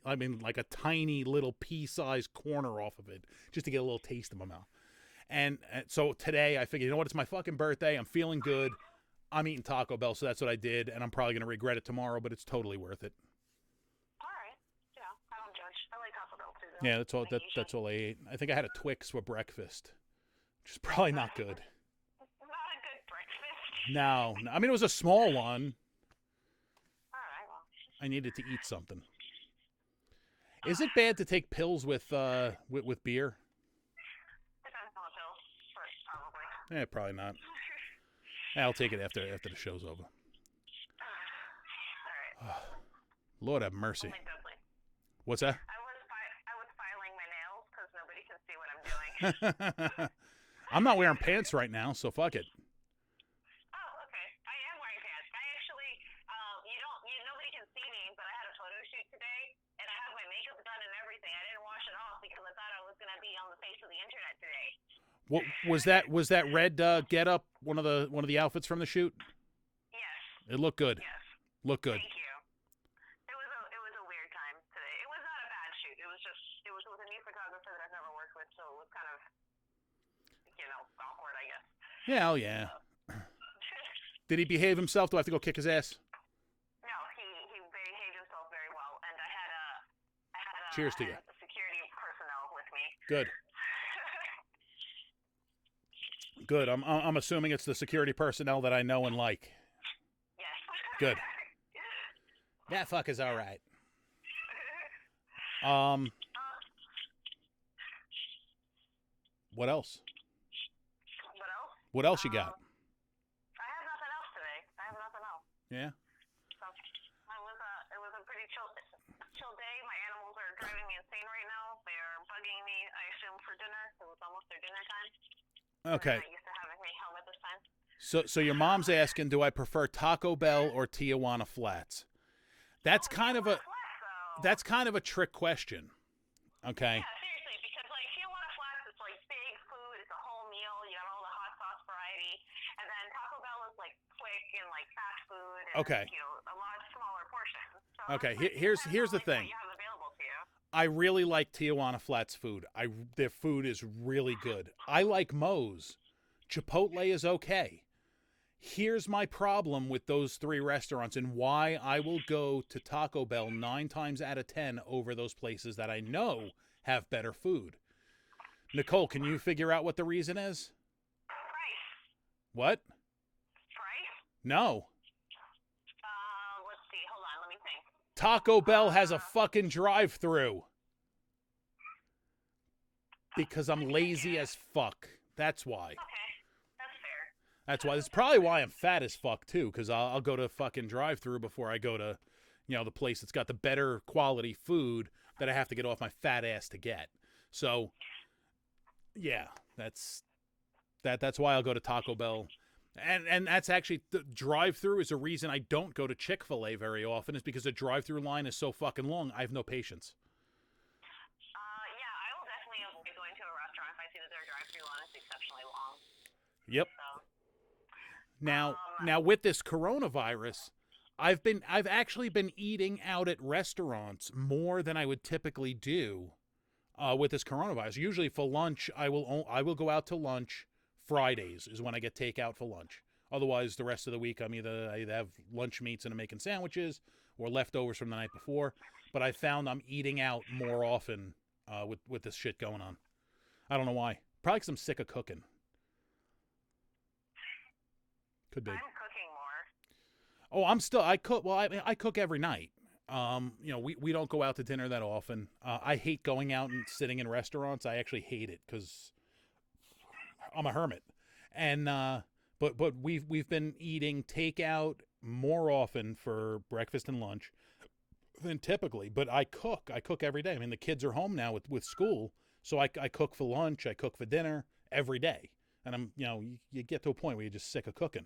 little pea-sized corner off of it just to get a little taste in my mouth. And so today I figured, you know what? It's my fucking birthday. I'm feeling good. I'm eating Taco Bell, so that's what I did. And I'm probably going to regret it tomorrow, but it's totally worth it. All right. Yeah, I don't judge. I like Taco Bell, too, though. Yeah, that's all I ate. I think I had a Twix for breakfast, which is probably not good. No. I mean, it was a small one. All right, well. I needed to eat something. Is it bad to take pills with beer? Depends on the pill. First, probably. Probably not. I'll take it after the show's over. All right. Lord have mercy. Only Dudley. What's that? I was filing my nails because nobody can see what I'm doing. I'm not wearing pants right now, so fuck it. Nobody can see me, but I had a photo shoot today, and I have my makeup done and everything. I didn't wash it off because I thought I was going to be on the face of the internet today. What was that red get up one of the outfits from the shoot? Yes. It looked good. Yes. Looked good. Thank you. It was a weird time today. It was not a bad shoot. It was with a new photographer that I've never worked with, so it was kind of awkward, I guess. Yeah, oh yeah. Did he behave himself? Do I have to go kick his ass? No, he behaved himself very well, and I had Cheers to you. Security personnel with me. Good. Good. I'm assuming it's the security personnel that I know and like. Yes. Good. That fucker's all right. What else? What else you got? I have nothing else today. I have nothing else. Yeah. dinner time. Okay. We're not used to having me home at this time. So your mom's asking, do I prefer Taco Bell or Tijuana Flats? That's kind of a trick question. Okay. Yeah, seriously, because like Tijuana Flats is like big food, it's a whole meal, you got all the hot sauce variety, and then Taco Bell is like quick and like fast food, and Okay. you know, a lot smaller portions. So Okay, it's, like, here's depends the on, like, thing. what you have available to you. I really like Tijuana Flats food. Their food is really good. I like Moe's. Chipotle is okay. Here's my problem with those three restaurants and why I will go to Taco Bell 9 times out of 10 over those places that I know have better food. Nicole, can you figure out what the reason is? Price. What? Price? No. Let's see. Hold on. Let me think. Taco Bell has a fucking drive-through. Because I'm lazy as fuck. That's why. Okay. That's fair. That's why. That's probably why I'm fat as fuck too. Because I'll go to fucking drive-through before I go to, the place that's got the better quality food that I have to get off my fat ass to get. So, yeah, that's why I'll go to Taco Bell. And that's actually, the drive-through is a reason I don't go to Chick-fil-A very often, is because the drive-through line is so fucking long. I have no patience. Yeah, I will definitely avoid going to a restaurant if I see that their drive-through line is exceptionally long. Yep. So, Now with this coronavirus, I've actually been eating out at restaurants more than I would typically do with this coronavirus. Usually for lunch, I will go out to lunch. Fridays is when I get takeout for lunch. Otherwise, the rest of the week, I either have lunch meats and I'm making sandwiches or leftovers from the night before. But I found I'm eating out more often with this shit going on. I don't know why. Probably because I'm sick of cooking. Could be. I'm cooking more. Oh, I cook. Well, I cook every night. We don't go out to dinner that often. I hate going out and sitting in restaurants. I actually hate it because I'm a hermit. And but we've been eating takeout more often for breakfast and lunch than typically. But I cook every day. I mean, the kids are home now with school, so I cook for lunch, I cook for dinner every day. And I'm you get to a point where you're just sick of cooking.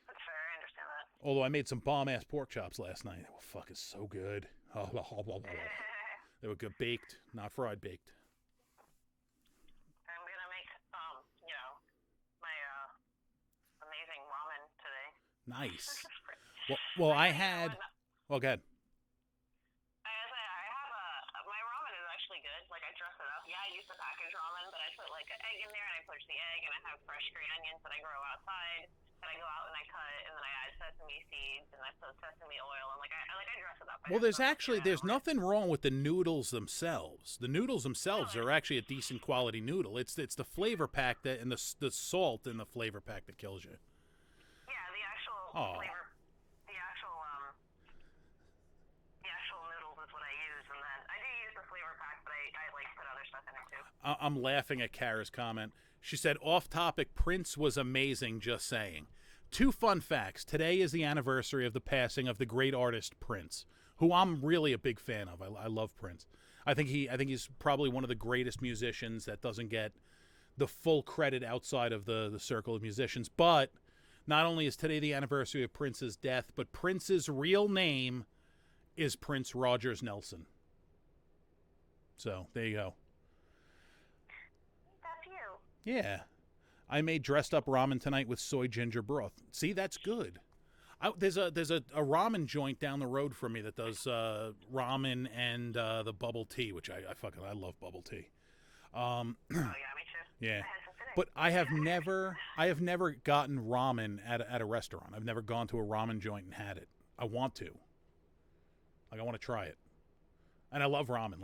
That's fair. I understand that. Although I made some bomb-ass pork chops last night. They were fucking so good. They were good baked, not fried, baked. I'm gonna make my amazing ramen today. Nice. Well, I had. Well, go ahead. I have my ramen is actually good. Like, I dress it up. Yeah, I use the packaged ramen, but I put like an egg in there, and I poach the egg, and I have fresh green onions that I grow outside. And I go out and I cut, and then I add sesame seeds, and I put sesame oil, and I dress it up. Well, there's nothing wrong with the noodles themselves. The noodles themselves are actually a decent quality noodle. It's the flavor pack and the salt in the flavor pack that kills you. Yeah, the actual flavor, the actual noodles is what I use, and then I do use the flavor pack, but I like put other stuff in it too. I'm laughing at Kara's comment. She said, off topic, Prince was amazing, just saying. 2 fun facts. Today is the anniversary of the passing of the great artist Prince, who I'm really a big fan of. I love Prince. I think he's probably one of the greatest musicians that doesn't get the full credit outside of the circle of musicians. But not only is today the anniversary of Prince's death, but Prince's real name is Prince Rogers Nelson. So, there you go. That's you. Yeah. I made dressed up ramen tonight with soy ginger broth. See, that's good. There's a ramen joint down the road from me that does ramen and the bubble tea, which I love bubble tea. Oh, yeah, me too. Yeah. But I have never gotten ramen at a restaurant. I've never gone to a ramen joint and had it. I want to. I want to try it. And I love ramen.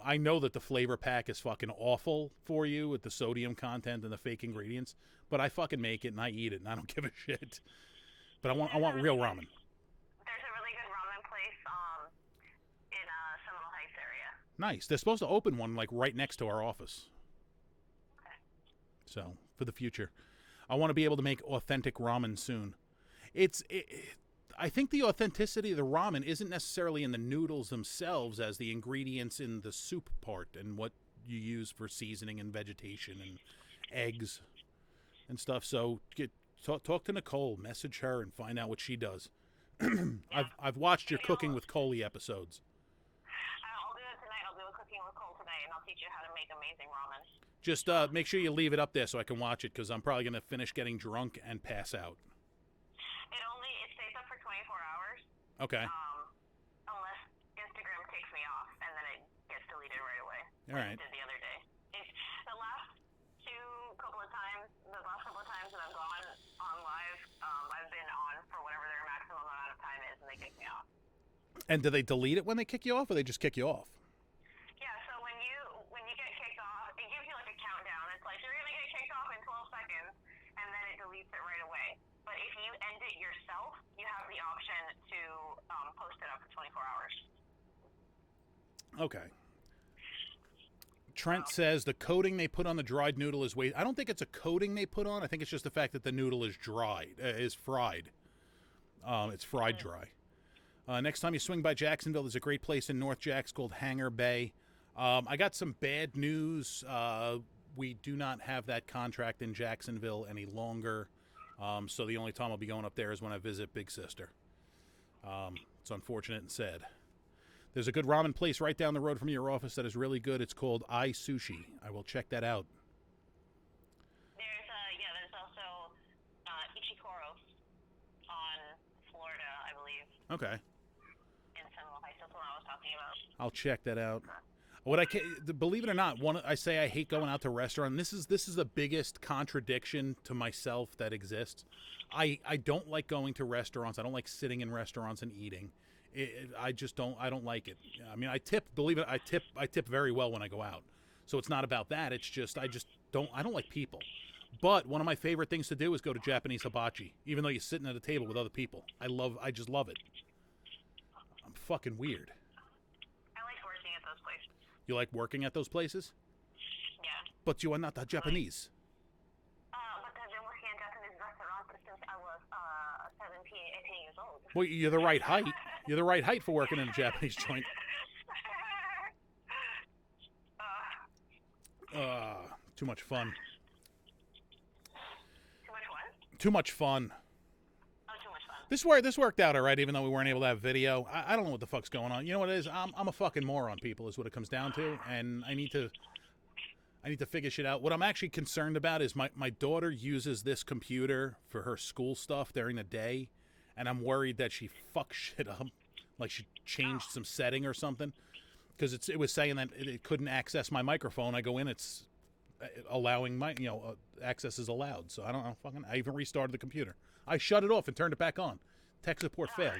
I know that the flavor pack is fucking awful for you with the sodium content and the fake ingredients, but I fucking make it and I eat it and I don't give a shit. But I want real ramen. There's a really good ramen place in Seminole Heights area. Nice. They're supposed to open one like right next to our office. Okay. So, for the future. I want to be able to make authentic ramen soon. I think the authenticity of the ramen isn't necessarily in the noodles themselves as the ingredients in the soup part and what you use for seasoning and vegetation and eggs and stuff. So talk to Nicole, message her, and find out what she does. I've watched your Cooking with Coley episodes. I'll do it tonight. I'll do a Cooking with Cole tonight, and I'll teach you how to make amazing ramen. Just make sure you leave it up there so I can watch it, because I'm probably going to finish getting drunk and pass out. It stays up for 24 hours. Okay. Unless Instagram takes me off, and then it gets deleted right away. All right. Like it did the other day. The last couple of times that I've gone on live, I've been on for whatever their maximum amount of time is, and they kick me off. And do they delete it when they kick you off, or they just kick you off? Yeah, so when you get kicked off, it gives you like a countdown. It's like you're gonna get kicked off in 12 seconds, and then it deletes it right away. But if you end it yourself, you have the option to post it up for 24 hours. Okay. Trent says the coating they put on the dried noodle is I don't think it's a coating they put on. I think it's just the fact that the noodle is fried. It's fried dry. Next time you swing by Jacksonville, there's a great place in North Jacks called Hangar Bay. I got some bad news. We do not have that contract in Jacksonville any longer. So the only time I'll be going up there is when I visit Big Sister. It's unfortunate and sad. There's a good ramen place right down the road from your office that is really good. It's called I Sushi. I will check that out. There's also Ichikoro on Florida, I believe. Okay. In Seminole Heights, that's what I was talking about. I'll check that out. Believe it or not, I say I hate going out to restaurants. This is the biggest contradiction to myself that exists. I don't like going to restaurants. I don't like sitting in restaurants and eating. I just don't. I don't like it. I mean, I tip. Believe it, I tip very well when I go out. So it's not about that. It's just I don't like people. But one of my favorite things to do is go to Japanese hibachi, even though you're sitting at a table with other people. I just love it. I'm fucking weird. I like working at those places. You like working at those places? Yeah. But you are not Japanese. But I've been working at Japanese restaurants since I was 17, 18 years old. Well, you're the right height. You're the right height for working in a Japanese joint. Too much fun. Too much what? Too much fun. Oh, too much fun. This worked out all right, even though we weren't able to have video. I don't know what the fuck's going on. You know what it is? I'm a fucking moron, people, is what it comes down to, and I need to figure shit out. What I'm actually concerned about is my daughter uses this computer for her school stuff during the day, and I'm worried that she fucks shit up, like she changed some setting or something, because it was saying that it couldn't access my microphone. I go in, it's allowing access is allowed. So I don't know. I even restarted the computer. I shut it off and turned it back on. Tech support failed.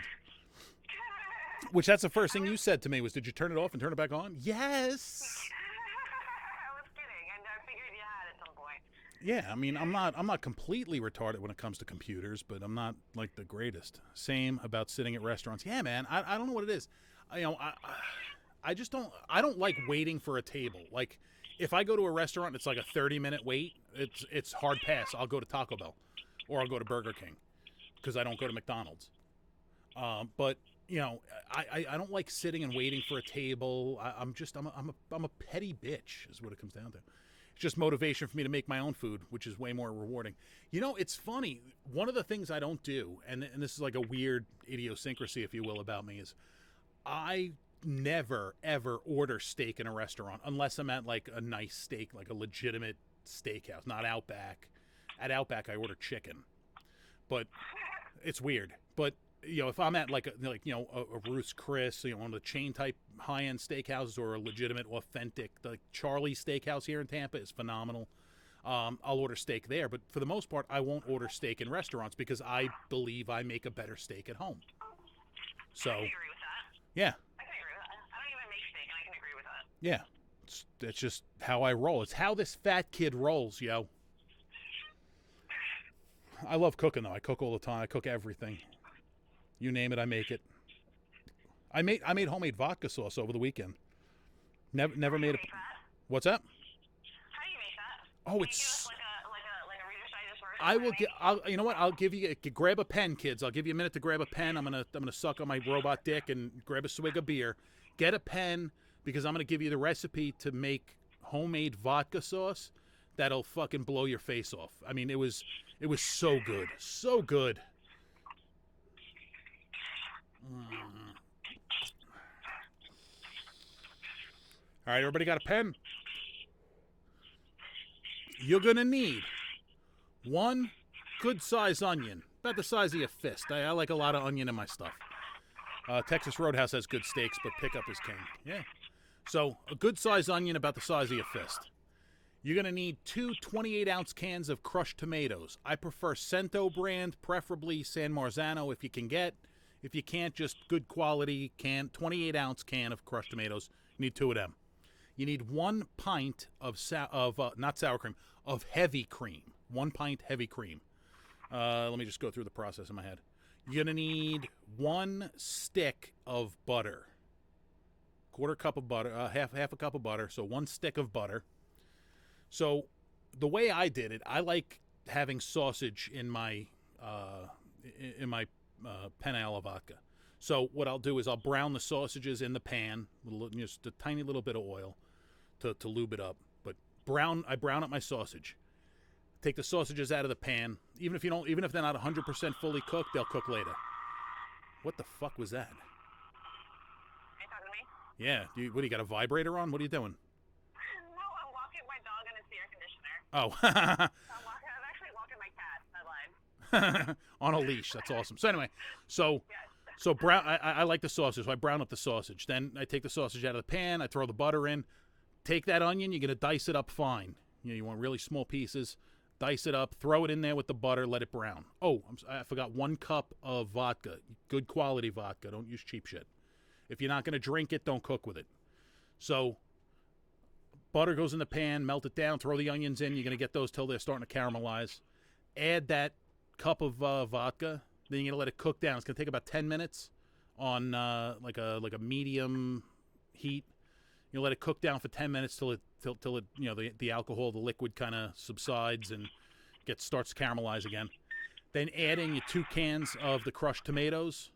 Which that's the first thing you said to me was, did you turn it off and turn it back on? Yes. I was kidding, and I figured you had at some point. Yeah, I mean, I'm not completely retarded when it comes to computers, but I'm not like the greatest. Same about sitting at restaurants. Yeah, man, I don't know what it is. I just don't. I don't like waiting for a table. Like, if I go to a restaurant, it's like a 30-minute wait. It's hard pass. I'll go to Taco Bell, or I'll go to Burger King, because I don't go to McDonald's. But I don't like sitting and waiting for a table. I'm a petty bitch, is what it comes down to. It's just motivation for me to make my own food, which is way more rewarding. It's funny. One of the things I don't do, and this is like a weird idiosyncrasy, if you will, about me, is I never ever order steak in a restaurant unless I'm at like a nice steak, like a legitimate steakhouse, not Outback. At Outback I order chicken, but it's weird. But if I'm at like a Ruth's Chris, one of the chain type high-end steakhouses, or a legitimate authentic, like Charlie's Steakhouse here in Tampa is phenomenal, I'll order steak there. But for the most part, I won't order steak in restaurants because I believe I make a better steak at home. So I can agree with that. Yeah. I can agree with that. I don't even make steak, and I can agree with that. Yeah, it's just how I roll. It's how this fat kid rolls, yo. I love cooking, though. I cook all the time. I cook everything. You name it, I make it. I made homemade vodka sauce over the weekend. Never made it. What's that? How do you make that? Oh, Can it's. you give us like a Reader's Digest version? I will. You know what? I'll give you. Grab a pen, kids. I'll give you a minute to grab a pen. I'm gonna suck on my robot dick and grab a swig of beer. Get a pen, because I'm gonna give you the recipe to make homemade vodka sauce that'll fucking blow your face off. I mean, it was so good. So good. All right, everybody got a pen? You're going to need one good-sized onion, about the size of your fist. I like a lot of onion in my stuff. Texas Roadhouse has good steaks, but pickup is king. Yeah. So a good-sized onion about the size of your fist. You're going to need 2 28-ounce cans of crushed tomatoes. I prefer Cento brand, preferably San Marzano if you can get. If you can't, just good quality can, 28-ounce can of crushed tomatoes. You need 2 of them. You need 1 pint of not sour cream, of heavy cream. 1 pint heavy cream. Let me just go through the process in my head. You're going to need 1 stick of butter. 1/4 cup of butter, half a cup of butter, so 1 stick of butter. So the way I did it, I like having sausage in my penne alla vodka. So what I'll do is I'll brown the sausages in the pan with just a tiny little bit of oil to lube it up. But I brown up my sausage. Take the sausages out of the pan. Even if they're not 100% fully cooked, they'll cook later. What the fuck was that? Are you talking to me? Yeah. What do you got, a vibrator on? What are you doing? No, I'm walking my dog and it's the air conditioner. Oh. I'm actually walking my cat. I lied. On a leash. That's awesome. So anyway, so brown. I like the sausage, so I brown up the sausage. Then I take the sausage out of the pan. I throw the butter in. Take that onion. You're gonna dice it up fine. You want really small pieces. Dice it up. Throw it in there with the butter. Let it brown. Oh, I forgot 1 cup of vodka. Good quality vodka. Don't use cheap shit. If you're not gonna drink it, don't cook with it. So butter goes in the pan. Melt it down. Throw the onions in. You're gonna get those till they're starting to caramelize. Add that cup of vodka. Then you're gonna let it cook down. It's gonna take about 10 minutes on like a medium heat. You let it cook down for 10 minutes till it the alcohol, the liquid kind of subsides and starts to caramelize again. Then add in your 2 cans of the crushed tomatoes.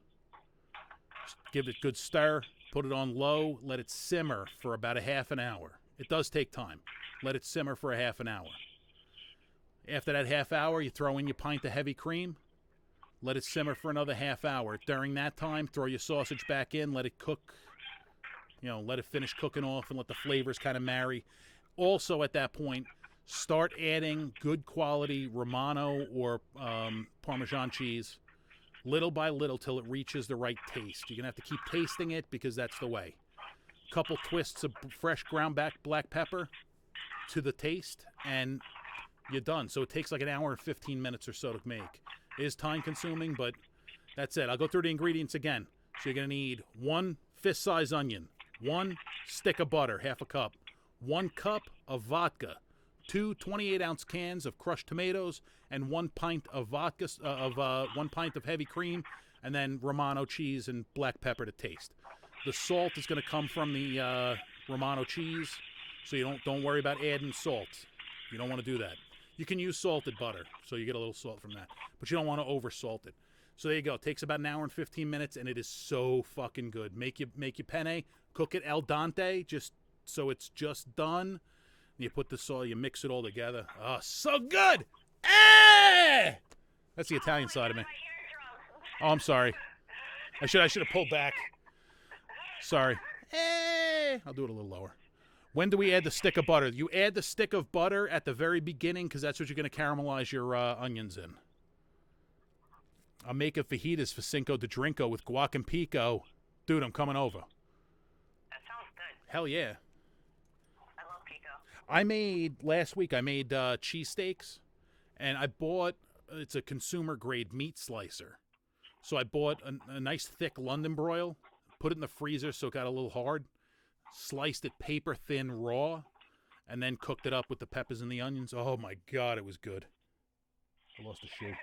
Just give it a good stir. Put it on low. Let it simmer for about a half an hour. It does take time. Let it simmer for a half an hour. After that half hour, you throw in your pint of heavy cream. Let it simmer for another half hour. During that time, throw your sausage back in. Let it cook. Let it finish cooking off and let the flavors kind of marry. Also, at that point, start adding good quality Romano or Parmesan cheese, little by little, till it reaches the right taste. You're going to have to keep tasting it because that's the way. Couple twists of fresh ground black pepper to the taste, and you're done. So it takes like an hour and 15 minutes or so to make. It is time consuming, but that's it. I'll go through the ingredients again. So you're going to need 1 fist-size onion, 1 stick of butter, half a cup, 1 cup of vodka, 2 28-ounce cans of crushed tomatoes, and 1 pint of vodka, 1 pint of heavy cream, and then Romano cheese and black pepper to taste. The salt is going to come from the Romano cheese, so you don't worry about adding salt. You don't want to do that. You can use salted butter, so you get a little salt from that, but you don't want to over salt it. So there you go. It takes about an hour and 15 minutes, and it is so fucking good. Make your penne, cook it al dente, just so it's just done. You put the sauce, you mix it all together. Oh, so good! Eh! That's the Italian side of me. Oh, I'm sorry. I should have pulled back. Sorry. I'll do it a little lower. When do we add the stick of butter? You add the stick of butter at the very beginning because that's what you're going to caramelize your onions in. I'm making fajitas for Cinco de Drinko with guac and pico. Dude, I'm coming over. That sounds good. Hell yeah. I love pico. Last week I made cheesesteaks, and I bought, it's a consumer grade meat slicer. So I bought a nice thick London broil, put it in the freezer so it got a little hard, sliced it paper thin raw, and then cooked it up with the peppers and the onions. Oh my God, it was good. I lost a shoe.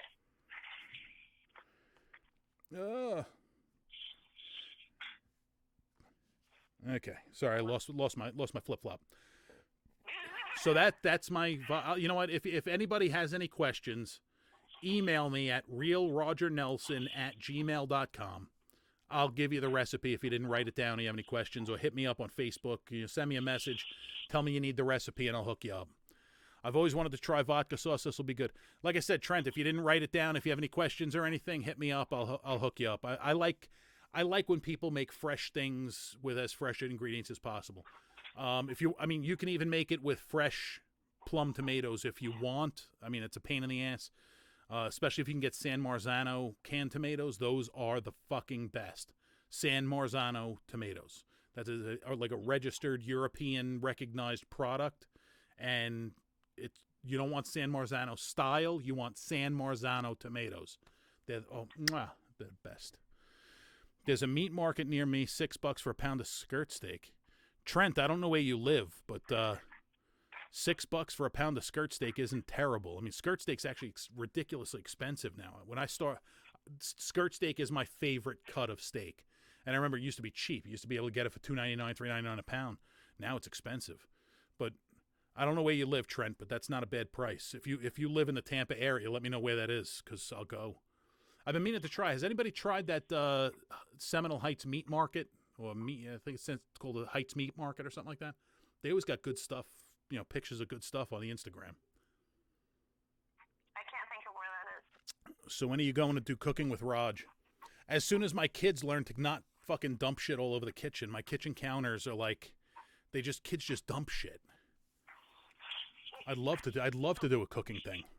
Okay, sorry, I lost my flip flop. So that's my. You know what? If anybody has any questions, email me at realrogernelson@gmail.com. I'll give you the recipe if you didn't write it down or you have any questions, or hit me up on Facebook. Send me a message. Tell me you need the recipe, and I'll hook you up. I've always wanted to try vodka sauce. This will be good. Like I said, Trent, if you didn't write it down, if you have any questions or anything, hit me up. I'll hook you up. I like when people make fresh things with as fresh ingredients as possible. You can even make it with fresh plum tomatoes if you want. I mean, it's a pain in the ass, especially if you can get San Marzano canned tomatoes. Those are the fucking best. San Marzano tomatoes. That is like a registered European recognized product, and you don't want San Marzano style. You want San Marzano tomatoes. They're the best. There's a meat market near me. $6 for a pound of skirt steak. Trent, I don't know where you live, but $6 for a pound of skirt steak isn't terrible. I mean, skirt steak's actually ridiculously expensive now. Skirt steak is my favorite cut of steak. And I remember it used to be cheap. You used to be able to get it for $2.99, $3.99 a pound. Now it's expensive. But I don't know where you live, Trent, but that's not a bad price. If you live in the Tampa area, let me know where that is, because I'll go. I've been meaning to try. Has anybody tried that Seminole Heights Meat Market? Or I think it's called the Heights Meat Market or something like that. They always got good stuff, pictures of good stuff on the Instagram. I can't think of where that is. So when are you going to do Cooking with Raj? As soon as my kids learn to not fucking dump shit all over the kitchen. My kitchen counters are like, kids just dump shit. I'd love to do a cooking thing. You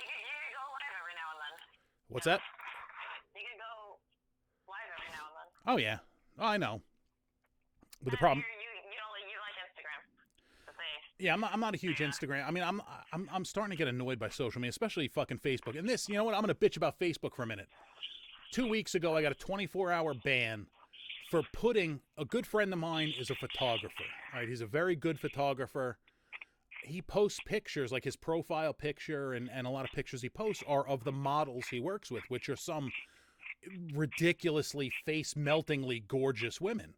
can go live every now and then. What's that? You can go live every now and then. Oh yeah, I know. But the problem. You like Instagram. Yeah, I'm not a huge Instagram. I mean, I'm starting to get annoyed by social media, especially fucking Facebook. And this, you know what? I'm gonna bitch about Facebook for a minute. 2 weeks ago, I got a 24-hour ban for putting. A good friend of mine is a photographer. All right, he's a very good photographer. He posts pictures, like his profile picture and a lot of pictures he posts are of the models he works with, which are some ridiculously face-meltingly gorgeous women.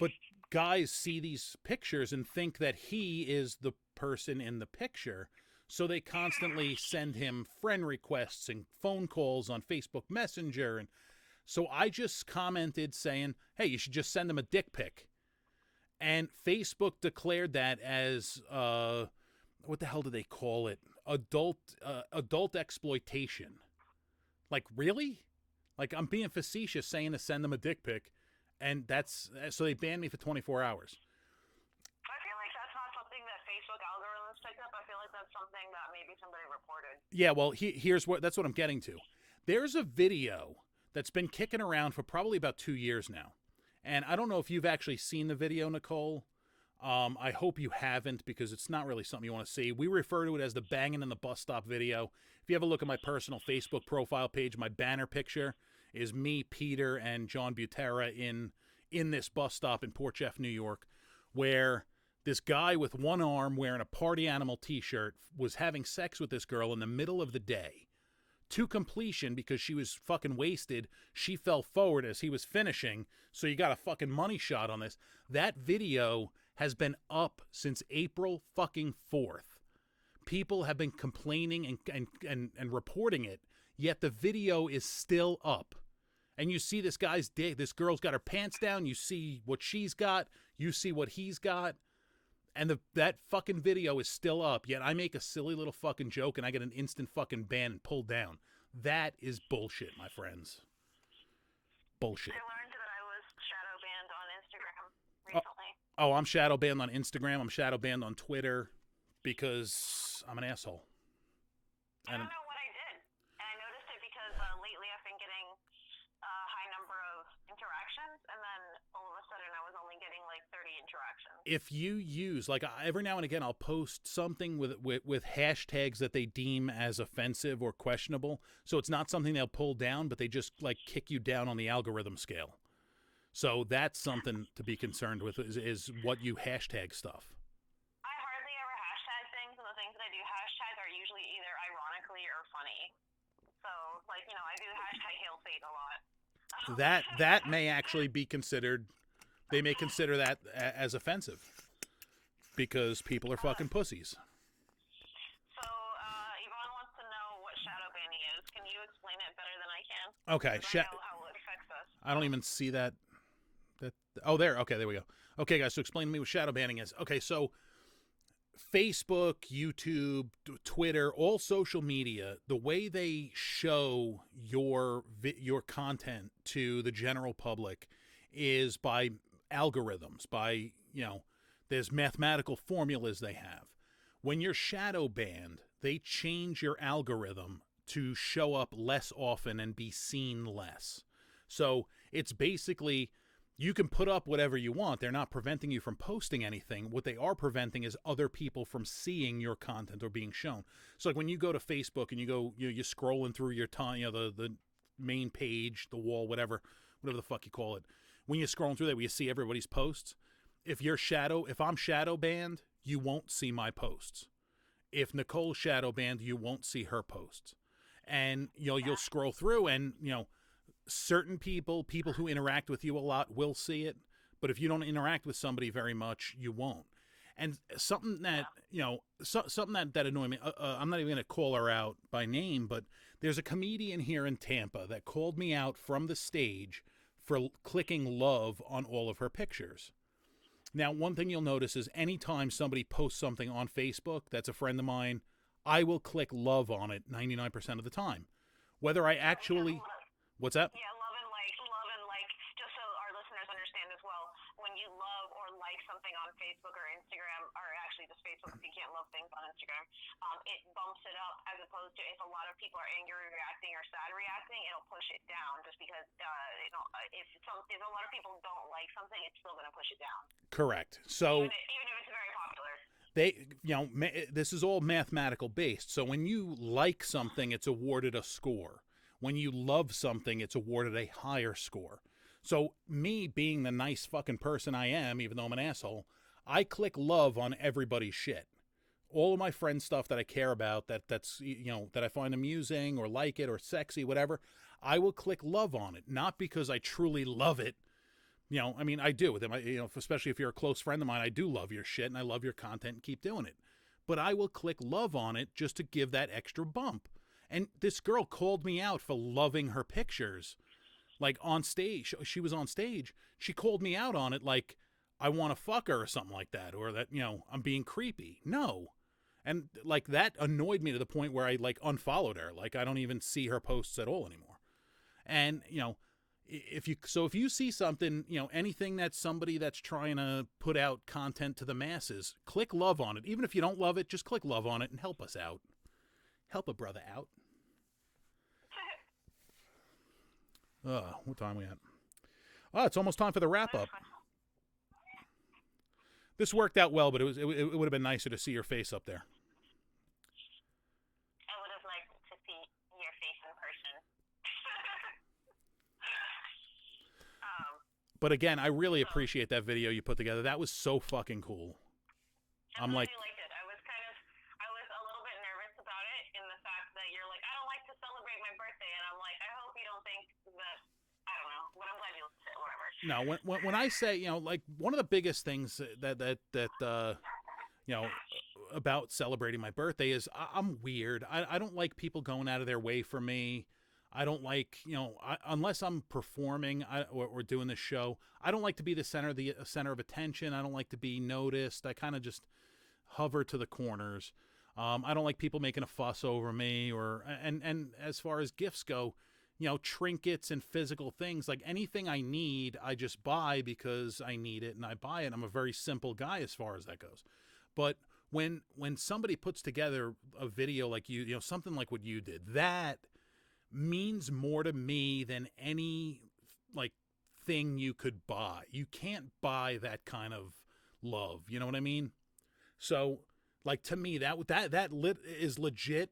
But guys see these pictures and think that he is the person in the picture, so they constantly send him friend requests and phone calls on Facebook Messenger. And so I just commented saying, hey, you should just send them a dick pic. And Facebook declared that as, what the hell do they call it? Adult exploitation. Like, really? Like, I'm being facetious saying to send them a dick pic. And so they banned me for 24 hours. I feel like that's not something that Facebook algorithms picked up. I feel like that's something that maybe somebody reported. Yeah, well, that's what I'm getting to. There's a video that's been kicking around for probably about 2 years now. And I don't know if you've actually seen the video, Nicole. I hope you haven't, because it's not really something you want to see. We refer to it as the banging in the bus stop video. If you have a look at my personal Facebook profile page, my banner picture is me, Peter, and John Butera in this bus stop in Port Jeff, New York, where this guy with one arm wearing a Party Animal t-shirt was having sex with this girl in the middle of the day. To completion, because she was fucking wasted, she fell forward as he was finishing, so you got a fucking money shot on this. That video has been up since April fucking 4th. People have been complaining and reporting it, yet the video is still up. And you see this guy's dick, this girl's got her pants down, you see what she's got, you see what he's got, and that fucking video is still up, yet I make a silly little fucking joke and I get an instant fucking ban and pulled down. That is bullshit, my friends. Bullshit. I learned that I was shadow banned on Instagram recently. Oh, I'm shadow banned on Instagram, I'm shadow banned on Twitter, because I'm an asshole. I don't know what I did. And I noticed it because lately I've been getting a high number of interactions, and then all of a sudden I was only getting like 30 interactions. If you use, like, every now and again I'll post something with hashtags that they deem as offensive or questionable, so it's not something they'll pull down, but they just, like, kick you down on the algorithm scale. So that's something to be concerned with, is what you hashtag stuff. I hardly ever hashtag things, and the things that I do hashtag are usually either ironically or funny. So, like, I do hashtag Hail Fate a lot. That may actually be considered, they may consider that as offensive, because people are fucking pussies. So, Yvonne wants to know what shadow ban bounding is. Can you explain it better than I can? Okay. I know how it affects us. I don't even see that. Oh, there. Okay, there we go. Okay, guys, so explain to me what shadow banning is. Okay, so Facebook, YouTube, Twitter, all social media, the way they show your content to the general public is by algorithms, by, there's mathematical formulas they have. When you're shadow banned, they change your algorithm to show up less often and be seen less. So it's basically, you can put up whatever you want. They're not preventing you from posting anything. What they are preventing is other people from seeing your content or being shown. So like when you go to Facebook and you go, you're scrolling through your time, the main page, the wall, whatever the fuck you call it. When you're scrolling through there, you see everybody's posts. If I'm shadow banned, you won't see my posts. If Nicole's shadow banned, you won't see her posts. And you'll scroll through and certain people who interact with you a lot will see it, but if you don't interact with somebody very much, you won't. And something that something that annoyed me, I'm not even going to call her out by name, but there's a comedian here in Tampa that called me out from the stage for clicking love on all of her pictures. Now, one thing you'll notice is anytime somebody posts something on Facebook that's a friend of mine, I will click love on it 99% of the time. Whether I actually... What's that? Yeah, love and like, just so our listeners understand as well, when you love or like something on Facebook or Instagram, or actually just Facebook if you can't love things on Instagram, it bumps it up, as opposed to if a lot of people are angry reacting or sad reacting, it'll push it down just because, if a lot of people don't like something, it's still going to push it down. Correct. So... Even if it's very popular. This is all mathematical based. So when you like something, it's awarded a score. When you love something, it's awarded a higher score. So me being the nice fucking person I am, even though I'm an asshole, I click love on everybody's shit. All of my friends' stuff that I care about, that I find amusing or like it or sexy, whatever, I will click love on it. Not because I truly love it. I do with them. Especially if you're a close friend of mine, I do love your shit and I love your content and keep doing it. But I will click love on it just to give that extra bump. And this girl called me out for loving her pictures. Like on stage, she was on stage. She called me out on it like I want to fuck her or something like that. Or that, I'm being creepy. No. And like that annoyed me to the point where I like unfollowed her. Like I don't even see her posts at all anymore. And, if you see something, anything that somebody that's trying to put out content to the masses, click love on it. Even if you don't love it, just click love on it and help us out. Help a brother out. What time are we at? Oh, it's almost time for the wrap up. This worked out well, but it would have been nicer to see your face up there. I would have liked to see your face in person. But again, I really appreciate that video you put together. That was so fucking cool. I'm like... liked it. I was a little bit nervous about it in the fact that you're like, I don't like to celebrate my birthday, and I'm like, I hope you don't think that, I don't know, but I'm glad you said whatever. No, when I say, like one of the biggest things that about celebrating my birthday is I'm weird. I don't like people going out of their way for me. I don't like, unless I'm performing or doing this show, I don't like to be the center of attention. I don't like to be noticed. I kind of just hover to the corners. I don't like people making a fuss over me and as far as gifts go, trinkets and physical things, like anything I need, I just buy because I need it and I buy it. I'm a very simple guy as far as that goes. But when somebody puts together a video like something like what you did, that means more to me than any like thing you could buy. You can't buy that kind of love. You know what I mean? So like to me, that is legit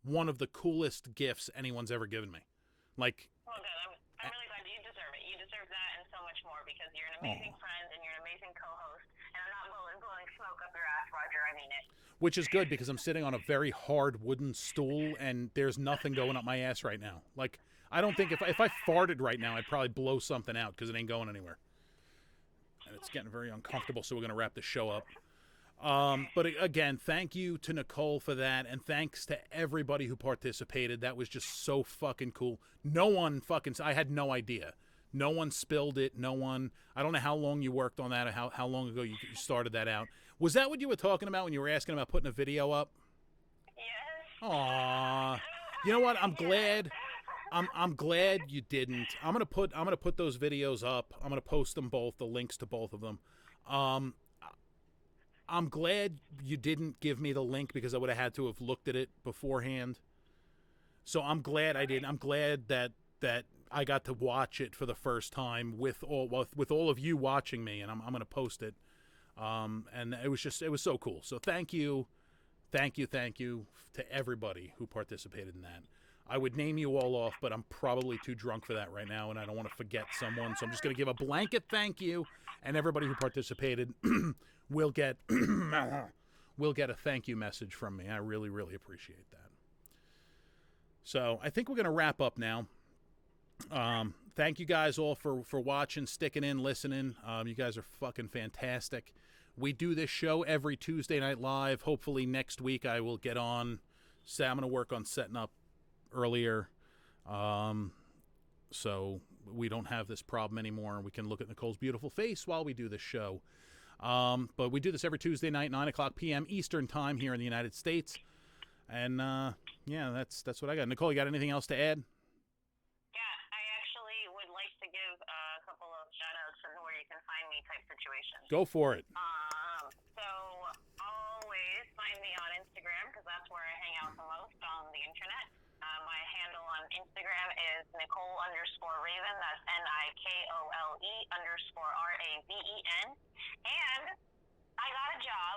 one of the coolest gifts anyone's ever given me. Like, well, good. I'm really glad you deserve it. You deserve that and so much more because you're an amazing friend and you're an amazing co-host. And I'm not blowing smoke up your ass, Roger. I mean it. Which is good because I'm sitting on a very hard wooden stool and there's nothing going up my ass right now. Like, I don't think if I farted right now, I'd probably blow something out because it ain't going anywhere. And it's getting very uncomfortable, so we're going to wrap the show up. But again, thank you to Nicole for that, and thanks to everybody who participated. That was just so fucking cool. No one fucking, I had no idea. No one spilled it. No one, I don't know how long you worked on that or how long ago you started that out. Was that what you were talking about when you were asking about putting a video up? Yes. Aww. You know what? I'm glad. I'm glad you didn't. I'm gonna put those videos up. I'm gonna post them both, the links to both of them. I'm glad you didn't give me the link because I would have had to have looked at it beforehand. So I'm glad I didn't. I'm glad that I got to watch it for the first time with all of you watching me, and I'm gonna post it. And it was so cool. So thank you to everybody who participated in that. I would name you all off, but I'm probably too drunk for that right now, and I don't want to forget someone. So I'm just going to give a blanket thank you, and everybody who participated will get a thank you message from me. I really, really appreciate that. So I think we're going to wrap up now. Thank you guys all for watching, sticking in, listening. You guys are fucking fantastic. We do this show every Tuesday night live. Hopefully next week I will get on. I'm going to work on setting up earlier, so we don't have this problem anymore. We can look at Nicole's beautiful face while we do this show. But we do this every Tuesday night, 9:00 p.m. Eastern time here in the United States. And yeah, that's what I got. Nicole, you got anything else to add? Yeah, I actually would like to give a couple of shout-outs and where you can find me type situations. Go for it. So always find me on Instagram because that's where I hang out the most on the internet. My handle on Instagram is Nicole_Raven. That's NIKOLE_RAVEN. And I got a job,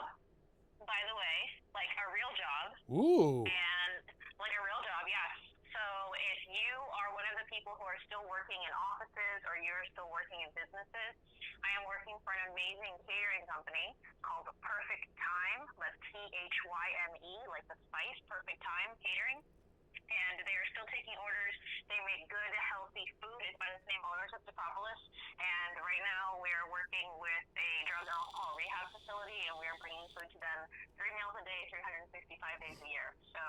by the way, like a real job. Ooh. And like a real job, yes. So if you are one of the people who are still working in offices or you're still working in businesses, I am working for an amazing catering company called Perfect Time. That's THYME, like the spice, Perfect Time Catering. And they are still taking orders. They make good, healthy food. It's by the same owners of Decopolis. And right now we're working with a drug and alcohol rehab facility, and we're bringing food to them 3 meals a day, 365 days a year. So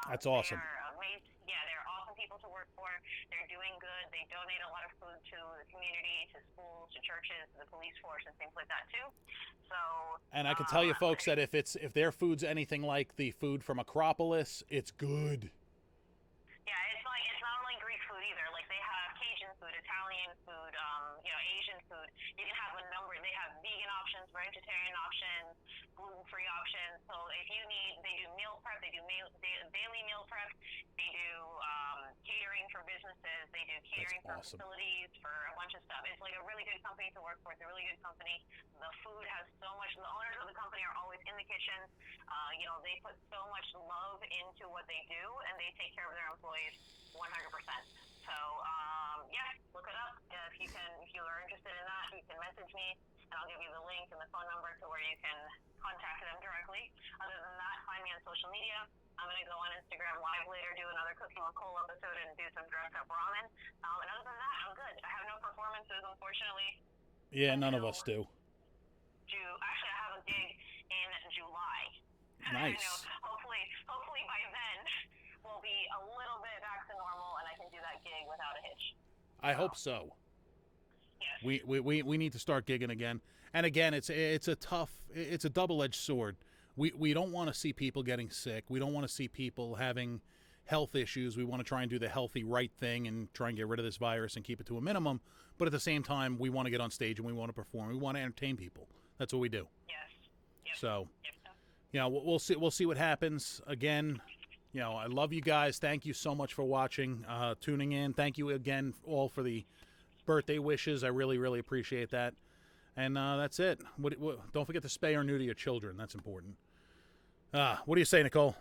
that's awesome. They're amazing. Yeah, they're awesome people to work for. They're doing good. They donate a lot of food to the community, to schools, to churches, to the police force, and things like that too. So. And I can tell you, folks, that if their food's anything like the food from Acropolis, it's good. Yeah, it's not only Greek food either. Like they have Cajun food, Italian food, Asian food. You can have a number. They have vegan options, vegetarian options, gluten-free options. So if you need, they do meal prep. They do daily meal prep. They do catering for businesses. They do catering for facilities, for a bunch of stuff. It's like a really good company to work for. It's a really good company. The food has so much. The owners of the company are always in the kitchen. They put so much love into what they do, and they take care of their employees 100%. So, yeah, look it up. If you are interested in that, you can message me, and I'll give you the link and the phone number to where you can contact them directly. Other than that, find me on social media. I'm going to go on Instagram Live later, do another Cooking with Cole episode, and do some dressed-up ramen. And other than that, I'm good. I have no performances, unfortunately. Yeah, none of us do. Actually, I have a gig in July. Nice. Hopefully by then we'll be a little bit back to normal, and I can do that gig without a hitch. I hope so. Yes. We need to start gigging again. And again, it's a double-edged sword. We don't want to see people getting sick. We don't want to see people having health issues. We want to try and do the healthy right thing and try and get rid of this virus and keep it to a minimum. But at the same time, we want to get on stage and we want to perform. We want to entertain people. That's what we do. Yes. Yep. So, we'll see what happens. Again, I love you guys. Thank you so much for watching, tuning in. Thank you again all for the birthday wishes. I really, really appreciate that. And that's it. Don't forget to spay or neuter your children. That's important. What do you say, Nicole?